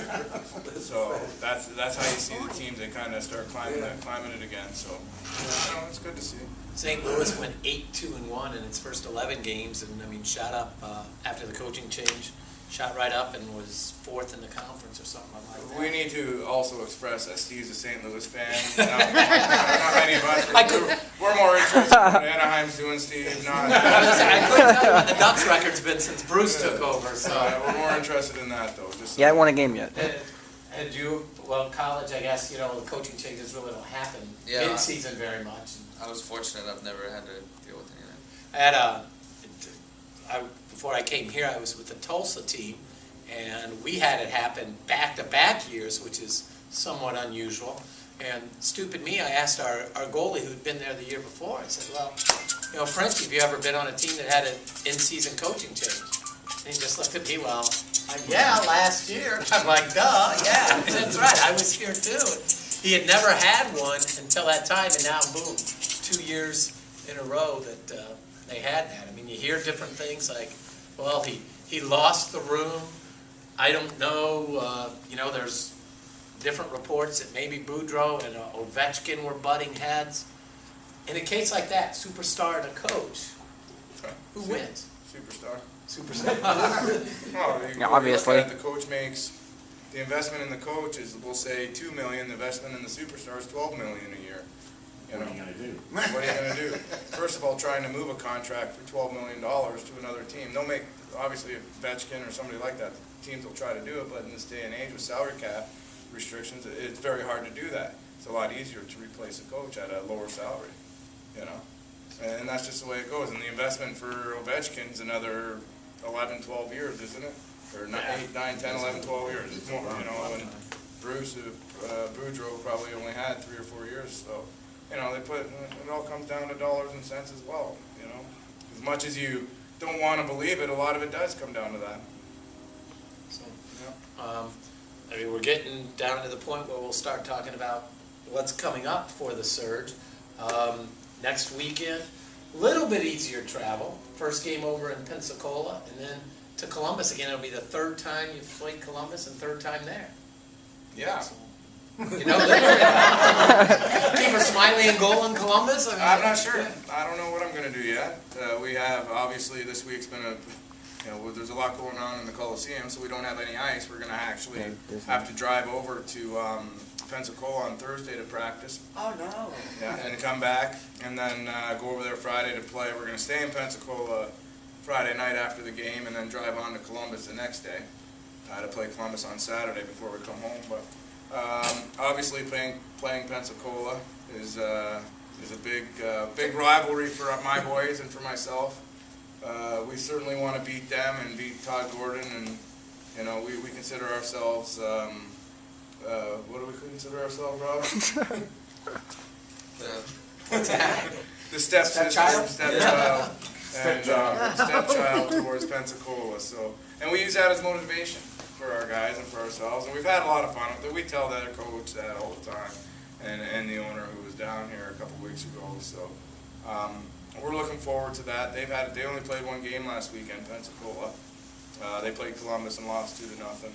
S2: So that's how you see the teams, they kind of start climbing it again, so, you know, it's good to see.
S1: St. Louis went 8-2-1 in its first 11 games, and I mean, shot up after the coaching change, shot right up and was 4th in the conference or something like that.
S2: We need to also express that Steve's a St. Louis fan. Not many of us. We're more interested in what Anaheim's doing, Steve. Not.
S1: I couldn't tell you what the Ducks record's been since Bruce took over, so.
S2: We're more interested in that, though. Just so
S7: Yeah, I won a game yet.
S1: And you, well, college, I guess, you know, the coaching changes really don't happen
S5: Yeah.
S1: mid-season very much.
S5: I was fortunate. I've never had to deal with any of that.
S1: I had before I came here, I was with the Tulsa team, and we had it happen back-to-back years, which is somewhat unusual. And stupid me, I asked our goalie who'd been there the year before, I said, well, you know, Frenchie, have you ever been on a team that had an in-season coaching change? And he just looked at me, well, yeah, last year. I'm like, duh, yeah, that's right, I was here too. He had never had one until that time, and now, boom, 2 years in a row that they had that. I mean, you hear different things like, well, he lost the room. I don't know, you know, there's different reports that maybe Boudreau and Ovechkin were butting heads. In a case like that, superstar and a coach, who wins?
S2: Superstar.
S1: Superstar.
S2: Well,
S7: Yeah, obviously.
S2: The coach makes, the investment in the coach is, we'll say, $2 million. The investment in the superstar is $12 million a year. You
S4: What
S2: know,
S4: are you going to do?
S2: what are you going to do? First of all, trying to move a contract for $12 million to another team. They'll make, obviously, Ovechkin or somebody like that, teams will try to do it, but in this day and age with salary cap restrictions, it's very hard to do that. It's a lot easier to replace a coach at a lower salary, you know? And that's just the way it goes. And the investment for Ovechkin's another 11, 12 years, isn't it? Or 8, 9, 10, 11, 12 years. It's more, you know, and Bruce, Boudreau probably only had 3 or 4 years, so, you know, it all comes down to dollars and cents as well, you know? As much as you don't want to believe it, a lot of it does come down to that.
S1: So,
S2: Yeah.
S1: I mean, we're getting down to the point where we'll start talking about what's coming up for the Surge. Next weekend, a little bit easier travel. First game over in Pensacola, and then to Columbus again. It'll be the 3rd time you've played Columbus and 3rd time there.
S2: Yeah.
S1: So, you know, keep a Smiley and goal in Columbus. I mean,
S2: I'm not sure. I don't know what I'm going to do yet. We have, obviously, this week's been you know, there's a lot going on in the Coliseum, so we don't have any ice. We're going to actually have to drive over to Pensacola on Thursday to practice.
S3: Oh, no.
S2: Yeah, and come back, and then go over there Friday to play. We're going to stay in Pensacola Friday night after the game, and then drive on to Columbus the next day to play Columbus on Saturday before we come home. But obviously, playing Pensacola is a big rivalry for my boys and for myself. We certainly want to beat them and beat Todd Gordon, and you know we consider ourselves. What do we consider ourselves, Rob? The stepchild, and stepchild towards Pensacola. So, and we use that as motivation for our guys and for ourselves. And we've had a lot of fun with it. We tell their coach that all the time, and the owner who was down here a couple weeks ago. So, we're looking forward to that. They only played one game last weekend, Pensacola. They played Columbus and lost 2-0.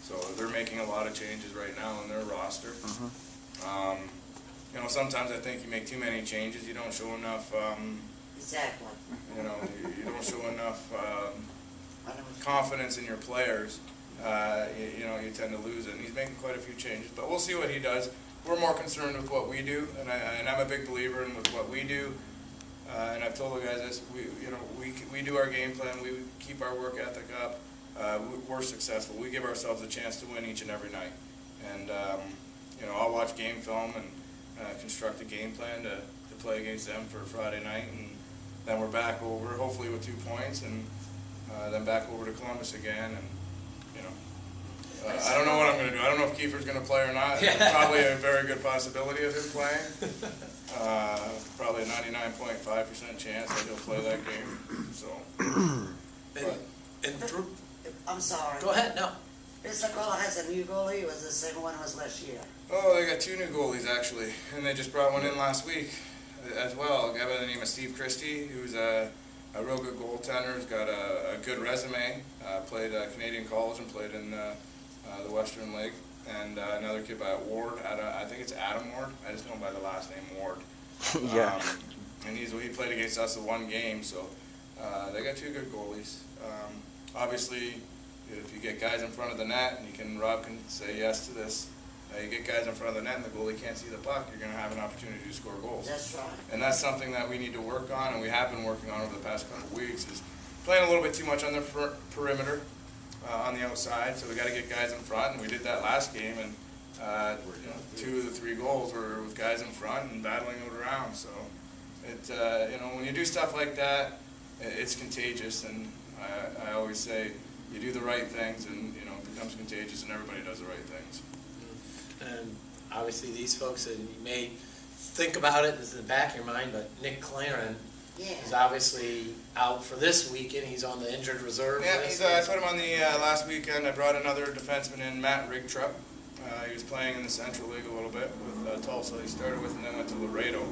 S2: So they're making a lot of changes right now in their roster. You know, sometimes I think you make too many changes. You don't show enough.
S3: Exactly.
S2: You know, you don't show enough confidence in your players. You know, you tend to lose it. And he's making quite a few changes, but we'll see what he does. We're more concerned with what we do, and I'm a big believer in with what we do. And I've told the guys this: we do our game plan. We keep our work ethic up. We're successful. We give ourselves a chance to win each and every night. And you know, I'll watch game film and construct a game plan to play against them for Friday night, and then we're back over, hopefully with 2 points, and then back over to Columbus again, and, you know, I don't know what I'm going to do. I don't know if Kiefer's going to play or not. Probably a very good possibility of him playing. Probably a 99.5% chance that he'll play that game, so.
S1: And Drew,
S3: I'm sorry.
S1: go ahead, no.
S3: Pensacola has a new goalie, it was the same one as last year.
S2: Oh, they got 2 new goalies actually, and they just brought one in last week as well. A guy by the name of Steve Christie, who's a real good goaltender. He's got a good resume. Played Canadian college and played in the Western League. And another kid by Ward. I think it's Adam Ward. I just know him by the last name Ward.
S7: Yeah.
S2: And he played against us in 1 game, so they got 2 good goalies. Obviously, if you get guys in front of the net, and Rob can say yes to this, you get guys in front of the net and the goalie can't see the puck, you're going to have an opportunity to score goals.
S3: That's right.
S2: And that's something that we need to work on, and we have been working on over the past couple of weeks, is playing a little bit too much on the perimeter, on the outside, so we got to get guys in front, and we did that last game, and 2 of the 3 goals were with guys in front and battling it around. So, you know, when you do stuff like that, it's contagious, and I always say you do the right things, and, you know, it becomes contagious, and everybody does the right things.
S1: And obviously these folks, and you may think about it, this is in the back of your mind, but Nick Claren is obviously out for this weekend. He's on the injured reserve list.
S2: Yeah, I put him on the last weekend. I brought another defenseman in, Matt Rigtrup. He was playing in the Central League a little bit with Tulsa. He started with and then went to Laredo.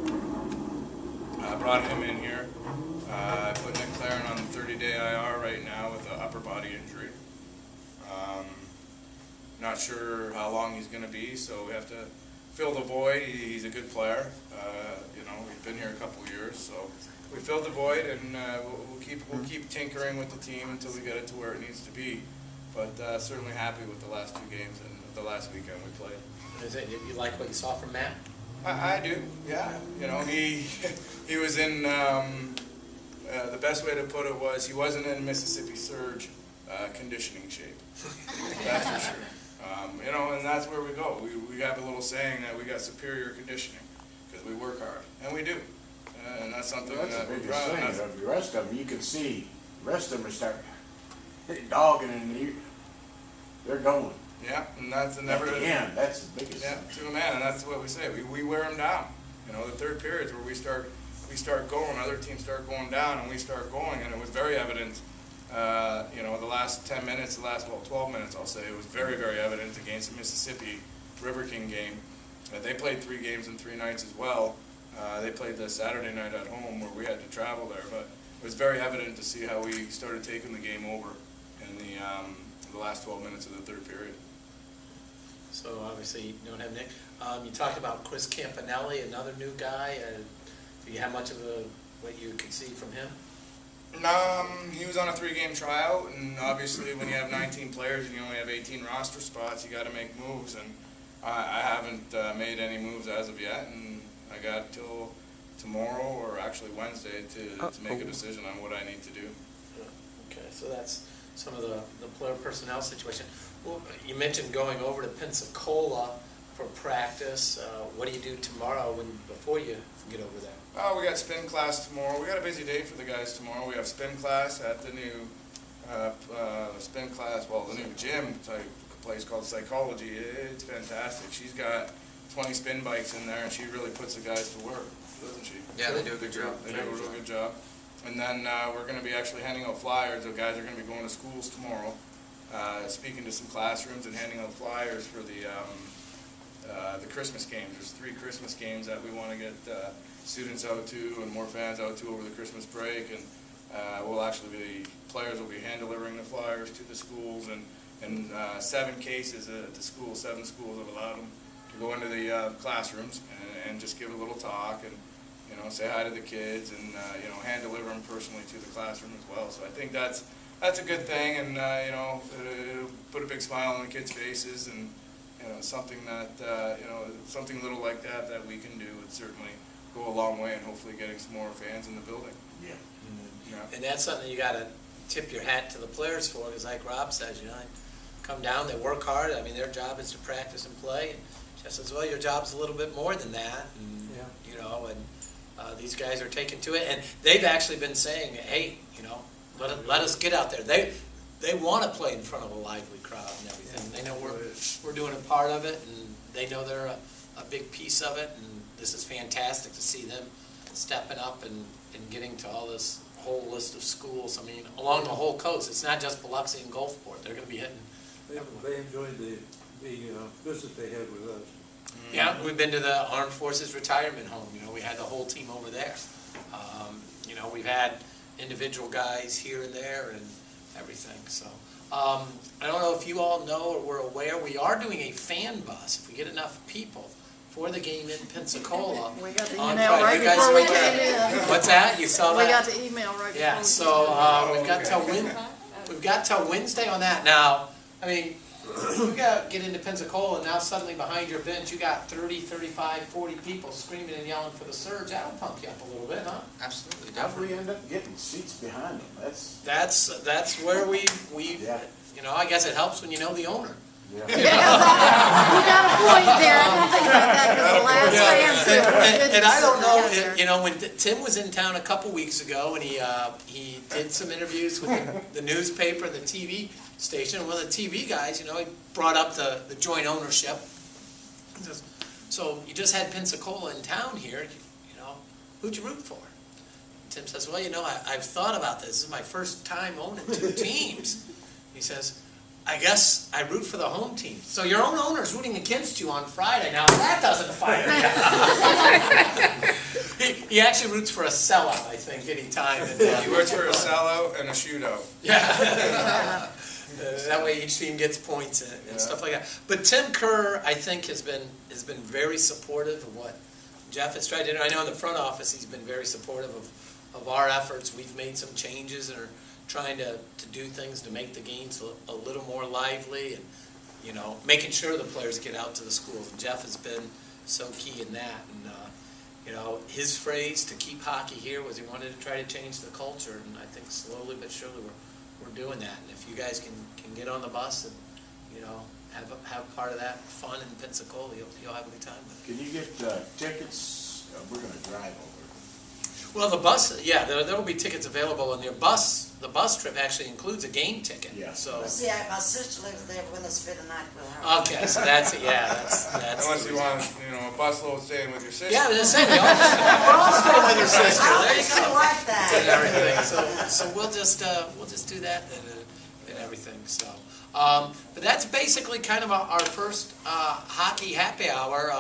S2: I brought him in here. I put Nick Claren on the 30-day IR right now with an upper body injury. Not sure how long he's going to be, so we have to fill the void. He's a good player. You know, we've been here a couple of years, so we filled the void, and we'll keep tinkering with the team until we get it to where it needs to be. But certainly happy with the last 2 games and the last weekend we played.
S1: Is it, you like what you saw from Matt?
S2: I do, yeah. You know, he was in, the best way to put it was he wasn't in Mississippi Surge conditioning shape. That's for sure. You know, and that's where we go. We have a little saying that we got superior conditioning because we work hard, and we do. And that's something
S4: That's
S2: that
S4: the
S2: we're
S4: biggest
S2: proud
S4: thing.
S2: of.
S4: The rest of them, you can see, the rest of them are starting dogging and they're going.
S2: Yeah, and that's
S4: At
S2: never.
S4: the end, that's the biggest
S2: Yeah,
S4: thing.
S2: to a man, and that's what we say. We wear them down. You know, the third period is where we start going. Other teams start going down, and we start going. And it was very evident. You know, the last 10 minutes, the last 12 minutes, I'll say, it was very, very evident against the Mississippi River King game. They played 3 games in 3 nights as well. They played the Saturday night at home where we had to travel there, but it was very evident to see how we started taking the game over in the last 12 minutes of the third period.
S1: So obviously you don't have Nick. You talked about Chris Campanelli, another new guy. Do you have much of what you could see from him?
S2: He was on a 3-game tryout, and obviously when you have 19 players and you only have 18 roster spots, you got to make moves, and I haven't made any moves as of yet, and I got till tomorrow or actually Wednesday to make a decision on what I need to do.
S1: Okay, so that's some of the player personnel situation. Well, you mentioned going over to Pensacola for practice. What do you do tomorrow before you get over there?
S2: Oh, we got spin class tomorrow. We got a busy day for the guys tomorrow. We have spin class at the new the new gym type place called Psychology. It's fantastic. She's got 20 spin bikes in there, and she really puts the guys to work, doesn't she?
S5: Yeah, they do a good job.
S2: They do a real good job. And then we're going to be actually handing out flyers. The guys are going to be going to schools tomorrow, speaking to some classrooms and handing out flyers for the Christmas games. There's 3 Christmas games that we want to get students out to and more fans out to over the Christmas break. And players will be hand delivering the flyers to the schools, and 7 cases at the school. 7 schools have allowed them to go into the classrooms and just give a little talk and, you know, say hi to the kids and, you know, hand deliver them personally to the classroom as well. So I think that's a good thing, and, you know, it'll put a big smile on the kids' faces, and, you know, something that, you know, something little like that we can do would certainly go a long way in hopefully getting some more fans in the building.
S4: Yeah.
S2: Yeah.
S1: And that's something you got to tip your hat to the players for, because like Rob says, you know, they come down, they work hard. I mean, their job is to practice and play. And Jeff says, well, your job's a little bit more than that, and, you know, and these guys are taking to it, and they've actually been saying, hey, you know, let us get out there. They want to play in front of a lively crowd and everything. They know we're doing a part of it, and they know they're a big piece of it, and this is fantastic to see them stepping up and getting to all this whole list of schools. I mean, along the whole coast. It's not just Biloxi and Gulfport. They're going to be hitting.
S8: They enjoyed the visit they had with us.
S1: Yeah, we've been to the Armed Forces Retirement Home. You know, we had the whole team over there. You know, we've had individual guys here and there and everything. So I don't know if you all know or were aware, we are doing a fan bus if we get enough people for the game in Pensacola.
S6: We got the
S1: on
S6: email
S1: Friday.
S6: right
S1: You guys
S6: before we
S1: look
S6: came
S1: at-
S6: in.
S1: What's that? You saw that?
S6: We got the email right before
S1: Yeah,
S6: we
S1: so
S6: came in.
S1: we've got till Wednesday on that. Now, I mean, you get into Pensacola and now suddenly behind your bench you got 30, 35, 40 people screaming and yelling for the Surge. That'll pump you up a little bit, huh?
S5: Absolutely,
S4: How do
S5: definitely.
S4: we end up getting seats behind them? That's,
S1: That's where we
S4: Yeah.
S1: you know, I guess it helps when you know the owner.
S4: yeah.
S6: You got a point there. I didn't think about that because the last fans that
S1: And I don't know,
S6: got there.
S1: you know, when Tim was in town a couple weeks ago and he did some interviews with the newspaper and the TV station, and one of the TV guys, you know, he brought up the joint ownership. He says, so you just had Pensacola in town here, you know, who'd you root for? Tim says, well, you know, I've thought about this. This is my first time owning two teams. He says, I guess I root for the home team. So your own owner's rooting against you on Friday. Now that doesn't fire you. He actually roots for a sellout, I think, any time.
S2: He works for a sellout and a shootout.
S1: Yeah. That way each team gets points and stuff like that. But Tim Kerr, I think, has been very supportive of what Jeff has tried to do. I know in the front office he's been very supportive of our efforts. We've made some changes and are trying to do things to make the games a little more lively and, you know, making sure the players get out to the schools. And Jeff has been so key in that. And, you know, his phrase to keep hockey here was he wanted to try to change the culture. And I think slowly but surely we're doing that. And if you guys can get on the bus and, you know, have part of that fun in Pensacola, you'll have a good time with it.
S4: Can you get tickets? We're going to drive over.
S1: Well, the bus, yeah, there will be tickets available, and the bus trip actually includes a game ticket.
S4: Yeah.
S1: So,
S3: Well, see, my sister lives there with us for the night with her.
S1: okay, so that's that's.
S2: Unless you want, you know, a busload staying with your sister.
S1: Yeah, I was just saying, we're all staying with your sister.
S3: I
S1: There you
S3: don't
S1: go.
S3: like
S1: And
S3: that.
S1: everything. So we'll just do that and everything. So, but that's basically kind of our first hockey happy hour.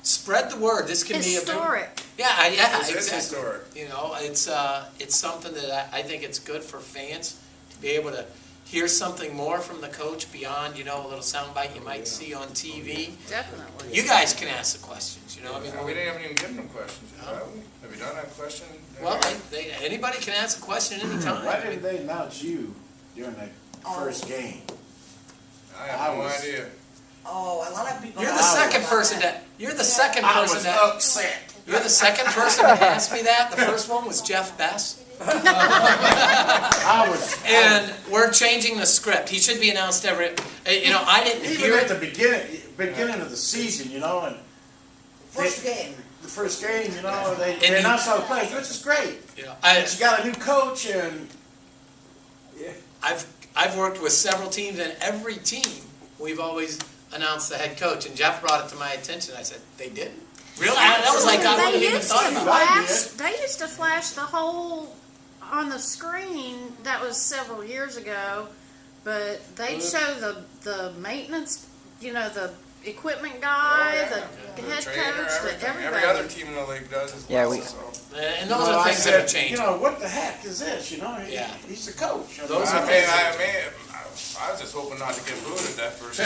S1: Spread the word. This can be a
S6: Historic.
S1: yeah,
S2: This is
S1: exactly.
S2: historic.
S1: You know, it's something that I think it's good for fans to be able to hear something more from the coach beyond, you know, a little soundbite you might see on TV.
S6: Definitely.
S1: You guys can ask the questions, you know. I mean,
S2: We didn't even give them questions, have we? Have you done that question?
S1: well, anybody can ask a question anytime.
S4: Why didn't they announce you during the first game?
S2: I have no idea.
S3: Oh, a lot of people.
S1: You're the
S3: ask
S1: second
S3: about
S1: person
S3: that.
S1: you're the second
S4: I
S1: person
S4: was
S1: that
S4: upset.
S1: you're the second person to ask me that. The first one was Jeff Best.
S4: I was.
S1: And we're changing the script. He should be announced every. You know, I didn't
S4: Even
S1: hear
S4: at
S1: it.
S4: the beginning of the season, you know, and
S3: First game.
S4: the first game, you know, they
S1: you-
S4: announced all the players, which is great.
S1: You know,
S4: But you got a new coach, and
S1: I've worked with several teams, and every team we've always announced the head coach. And Jeff brought it to my attention. I said, "They didn't? Really?" That was like I wouldn't
S6: They
S1: even
S6: used to
S1: thought about.
S6: flash. They used to flash the whole on the screen. That was several years ago, but they'd show the maintenance. You know, the equipment guy, the
S2: The
S6: head
S2: trainer,
S6: coach, the
S2: everything.
S6: everybody.
S2: Every other team in the league does as
S7: Yeah,
S2: well.
S7: we-
S2: So.
S1: And
S4: you
S1: those
S4: know,
S1: are
S4: I
S1: things that are
S4: said,
S1: changing.
S4: you know, what the heck is this? You know,
S1: Yeah.
S4: he's the coach.
S1: Those
S2: I
S1: are
S2: mean,
S1: things
S2: I was just hoping not to get booed at that first.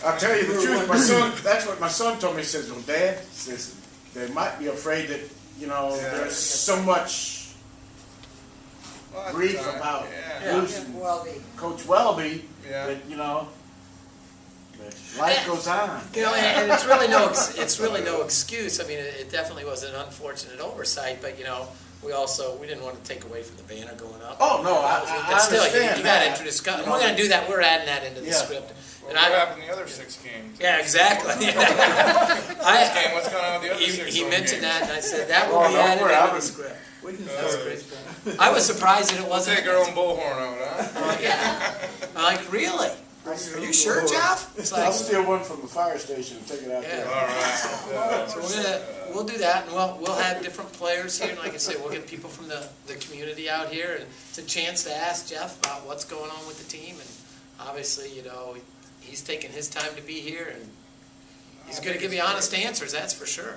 S4: I'll tell you the truth. My son, that's what my son told me. He says, "Well, Dad, he says they might be afraid that you know
S2: Yeah.
S4: there's so much
S2: Well,
S4: grief about
S2: yeah.
S4: losing
S3: Well,
S4: Coach Welby
S2: Yeah.
S4: that you know that life goes on."
S1: You know, and it's really no excuse. I mean, it definitely was an unfortunate oversight, but you know, we didn't want to take away from the banner going up.
S4: Oh, no, I
S1: But still, you
S4: understand
S1: got to
S4: that.
S1: introduce.
S4: You
S1: And
S4: know,
S1: we're going to do that. We're adding that into the
S4: Yeah.
S1: script
S2: What
S1: And I-
S2: happened in the other 6 games?
S1: Yeah, exactly.
S2: This
S1: I,
S2: game, what's going on with the other 6
S1: he
S2: home
S1: mentioned
S2: games?
S1: that, and I said, that will
S4: Oh,
S1: be
S4: don't
S1: added
S4: worry,
S1: into
S4: I
S1: the
S4: was-
S1: script.
S8: We can
S1: That was
S8: start
S1: great.
S8: this.
S1: I was surprised that it
S2: We'll
S1: wasn't.
S2: take our own bullhorn out, huh?
S1: Yeah. I'm like, really? Are you sure, Jeff? It's
S4: I'll
S1: like,
S4: steal one from the fire station and take it out there.
S1: Yeah.
S2: All right.
S1: so we'll do that, and we'll have different players here, and like I said, we'll get people from the community out here, and it's a chance to ask Jeff about what's going on with the team, and obviously, you know, he's taking his time to be here, and he's gonna give you honest answers, that's for sure.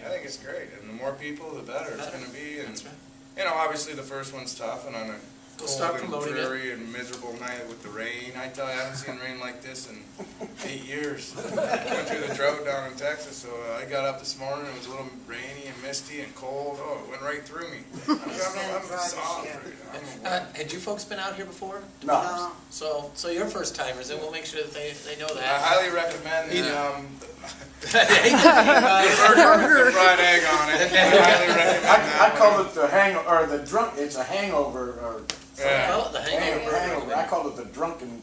S2: I think it's great, and the more people, the better it's going to be. And
S1: That's right.
S2: you know, obviously the first one's tough, and on a
S1: We'll
S2: cold
S1: start
S2: and
S1: promoting it.
S2: dreary and miserable night with the rain. I tell you, I haven't seen rain like this in 8 years. Went through the drought down in Texas, so I got up this morning. It was a little rainy and misty and cold. Oh, it went right through me. I'm
S3: dry this
S2: soft.
S3: year.
S1: Had you folks been out here before?
S4: No.
S1: So you're first timers, and we'll make sure that they know
S2: I
S1: that.
S2: highly recommend the
S1: Burger.
S2: fried egg on it. I highly recommend that.
S4: I call it the or the drunk, it's a hangover, or
S2: Yeah.
S1: Call it the hangover.
S4: hangover. I call it the drunken,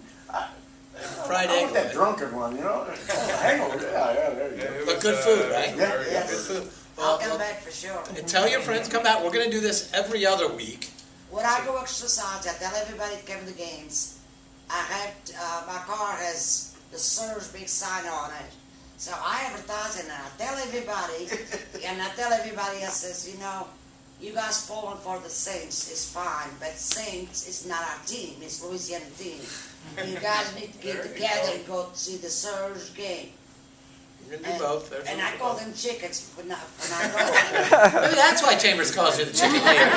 S1: Fried
S4: I
S1: egg.
S4: want that drunken one, you know? Hangover, yeah, there you
S2: Yeah,
S4: go.
S2: it
S1: But
S2: was,
S1: good food, right?
S2: it was
S4: Yeah.
S2: very
S3: Yes.
S2: good.
S1: Good food.
S3: I'll
S1: Well,
S3: come back for sure.
S1: and tell your friends, come back. We're gonna do this every other week.
S3: When I go exercise, I tell everybody to come to the games. I have, my car has the Surge big sign on it. So I advertise and I tell everybody, and I tell everybody, I says, you know, you guys pulling for the Saints is fine, but Saints is not our team, it's Louisiana team. You guys need to get
S2: There you
S3: together
S2: go.
S3: and go see the Surge game.
S1: We're gonna do both. There's
S3: And
S1: room
S3: I
S1: for
S3: call
S1: both.
S3: them chickens when I go.
S1: Maybe that's why Chambers calls you the chicken leader.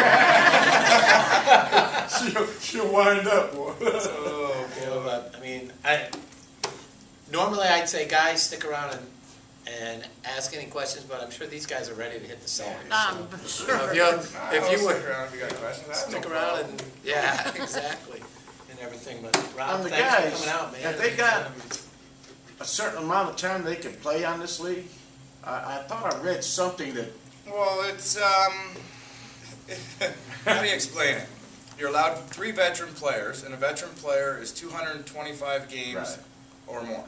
S4: She'll wind up, boy.
S2: Oh,
S1: You know, but, I mean, normally I'd say, guys, stick around and ask any questions, but I'm sure these guys are ready to hit the cylinders.
S6: I'm
S1: So,
S6: sure.
S1: if you
S2: would
S1: would
S2: stick around if you got questions. I have
S1: stick
S2: no
S1: around
S2: problem.
S1: and, yeah, exactly, and everything, but Rob,
S4: And the
S1: thanks for
S4: guys,
S1: coming out, man.
S4: have they got a certain amount of time they can play on this league? I thought I read something that,
S2: Well, it's how do you explain it? You're allowed 3 veteran players, and a veteran player is 225 games
S4: Right.
S2: or more.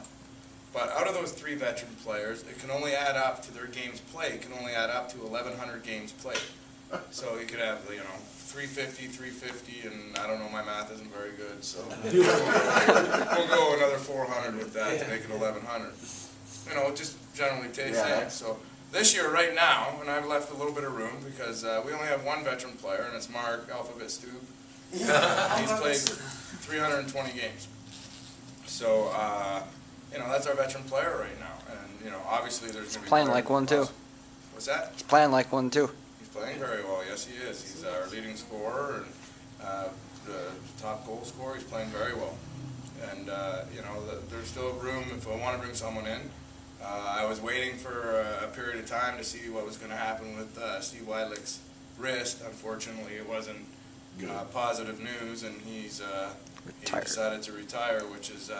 S2: But out of those 3 veteran players, it can only add up to their games played. It can only add up to 1,100 games played. So you could have, 350, 350, and I don't know, my math isn't very good, so we'll go another 400 with that to make it 1,100. Just generally takes
S4: Yeah.
S2: it. So this year, right now, and I've left a little bit of room because we only have 1 veteran player, and it's Mark Alphabet Stoop. He's played 320 games. So, that's our veteran player right now. And, obviously there's going to be
S7: playing
S2: players-
S7: like one, too.
S2: What's that?
S7: He's playing like one too.
S2: He's playing very well, yes he is. He's our leading scorer and the top goal scorer. He's playing very well. And, there's still room if I want to bring someone in. I was waiting for a period of time to see what was going to happen with Steve Weidlich's wrist. Unfortunately, it wasn't positive news, and he
S7: Retired.
S2: decided to retire, which is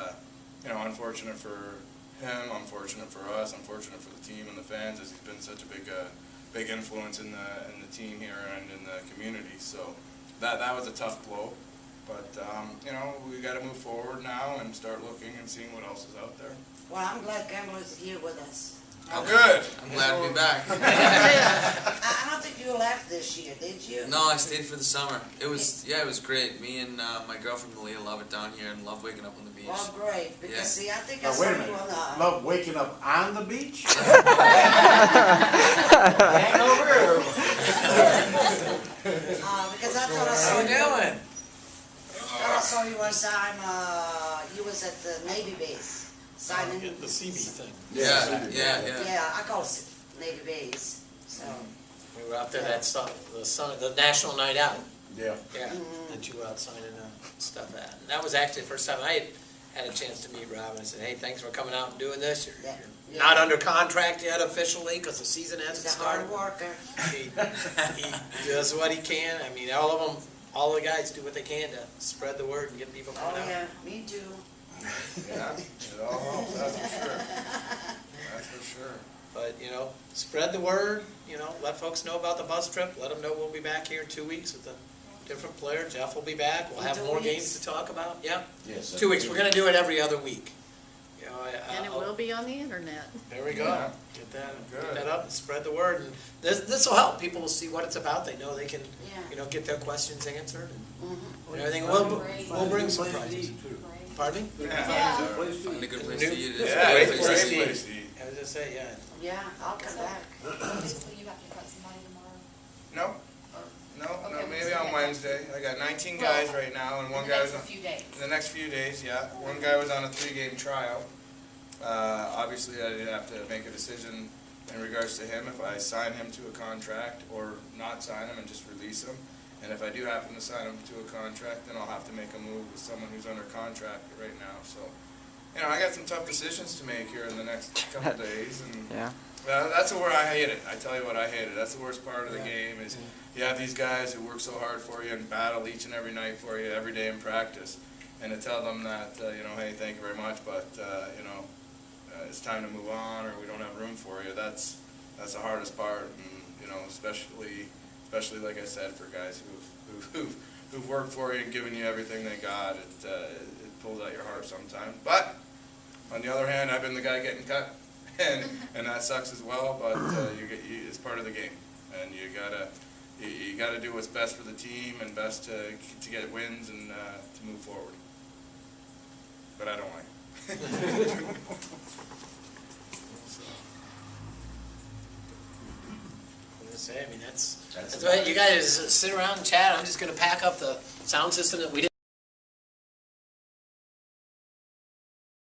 S2: unfortunate for him, unfortunate for us, unfortunate for the team and the fans, as he's been such a big influence in the team here and in the community. So that was a tough blow. But, we got to move forward now and start looking and seeing what else is out there.
S3: Well, I'm glad Campbell is here with us.
S2: Oh, good.
S5: I'm glad to be back.
S3: I don't think you left this year, did you?
S5: No, I stayed for the summer. It was great. Me and my girlfriend Malia love it down here and love waking up on the beach.
S3: Well, great, because
S5: Yeah.
S3: see, I think I
S4: now
S3: saw
S4: wait a
S3: you
S4: minute,
S3: on the...
S4: love waking up on the beach?
S3: Because that's what I saw
S1: How you
S3: you.
S1: doing?
S3: I saw you one time, you was at the Navy base, signing...
S1: The CB thing.
S5: Yeah.
S3: Yeah, I call it Navy base, so...
S1: We were out there the National Night Out.
S4: Yeah.
S1: Yeah,
S3: Mm-hmm.
S1: that you were out signing stuff at. And that was actually the first time I had a chance to meet Rob, and I said, hey, thanks for coming out and doing this.
S3: Yeah.
S1: You're not under contract yet officially, because the season hasn't
S3: He's a hard
S1: started.
S3: worker.
S1: He does what he can. I mean, all the guys do what they can to spread the word and get people
S3: Oh,
S1: coming out.
S3: yeah, me too.
S2: Yeah, it all helps, that's for sure. That's for sure.
S1: But, spread the word, let folks know about the bus trip. Let them know we'll be back here in 2 weeks with a different player. Jeff will be back. We'll
S3: In
S1: have
S3: 2
S1: more
S3: weeks?
S1: games to talk about. Yeah.
S4: Yes.
S1: 2 weeks. We're going to do it every other week. you know,
S6: And it will be on the internet.
S1: There we go.
S2: Yeah.
S1: Get
S2: Good.
S1: that up and spread the word. And this will help. People will see what it's about. They know they can,
S3: Yeah.
S1: you know, get their questions answered and
S3: Mhm.
S1: everything.
S8: Find
S1: We'll bring
S8: a
S1: some
S8: place to
S1: prizes.
S8: eat, too.
S1: Pardon me?
S2: Yeah.
S8: Find a place to
S5: Find a
S8: eat.
S5: good place
S1: New-
S5: to eat. It is
S2: Yeah,
S5: a
S1: great
S2: it's a
S5: great
S1: place
S2: great
S1: to eat.
S2: place to eat.
S1: I was just say, yeah.
S3: Yeah, I'll come back.
S9: Basically, you have to cut somebody tomorrow.
S2: No, no,
S9: Okay,
S2: maybe
S9: so
S2: on
S9: yeah.
S2: Wednesday. I got 19 guys
S9: Well,
S2: right now, and one
S9: In
S2: guy
S9: the
S2: was
S9: next
S2: on,
S9: few days.
S2: in the next few days, yeah. One guy was on a 3-game trial. Obviously, I'd have to make a decision in regards to him, if I sign him to a contract or not sign him and just release him. And if I do happen to sign him to a contract, then I'll have to make a move with someone who's under contract right now. So, you know, I got some tough decisions to make here in the next couple days, and
S7: Yeah.
S2: that's where I hate it. I tell you what, I hate it. That's the worst part of the
S1: Yeah.
S2: game is you have these guys who work so hard for you and battle each and every night for you, every day in practice, and to tell them that, you know, hey, thank you very much, but, you know, it's time to move on, or we don't have room for you. That's the hardest part, and, you know, especially like I said, for guys who've worked for you and given you everything they got. It pulls out your heart sometimes. But on the other hand, I've been the guy getting cut, and that sucks as well. But it's part of the game, and you gotta do what's best for the team and best to get wins and to move forward. But I don't like.
S1: Say, I mean, that's right. You guys sit around and chat. I'm just going to pack up the sound system that we didn't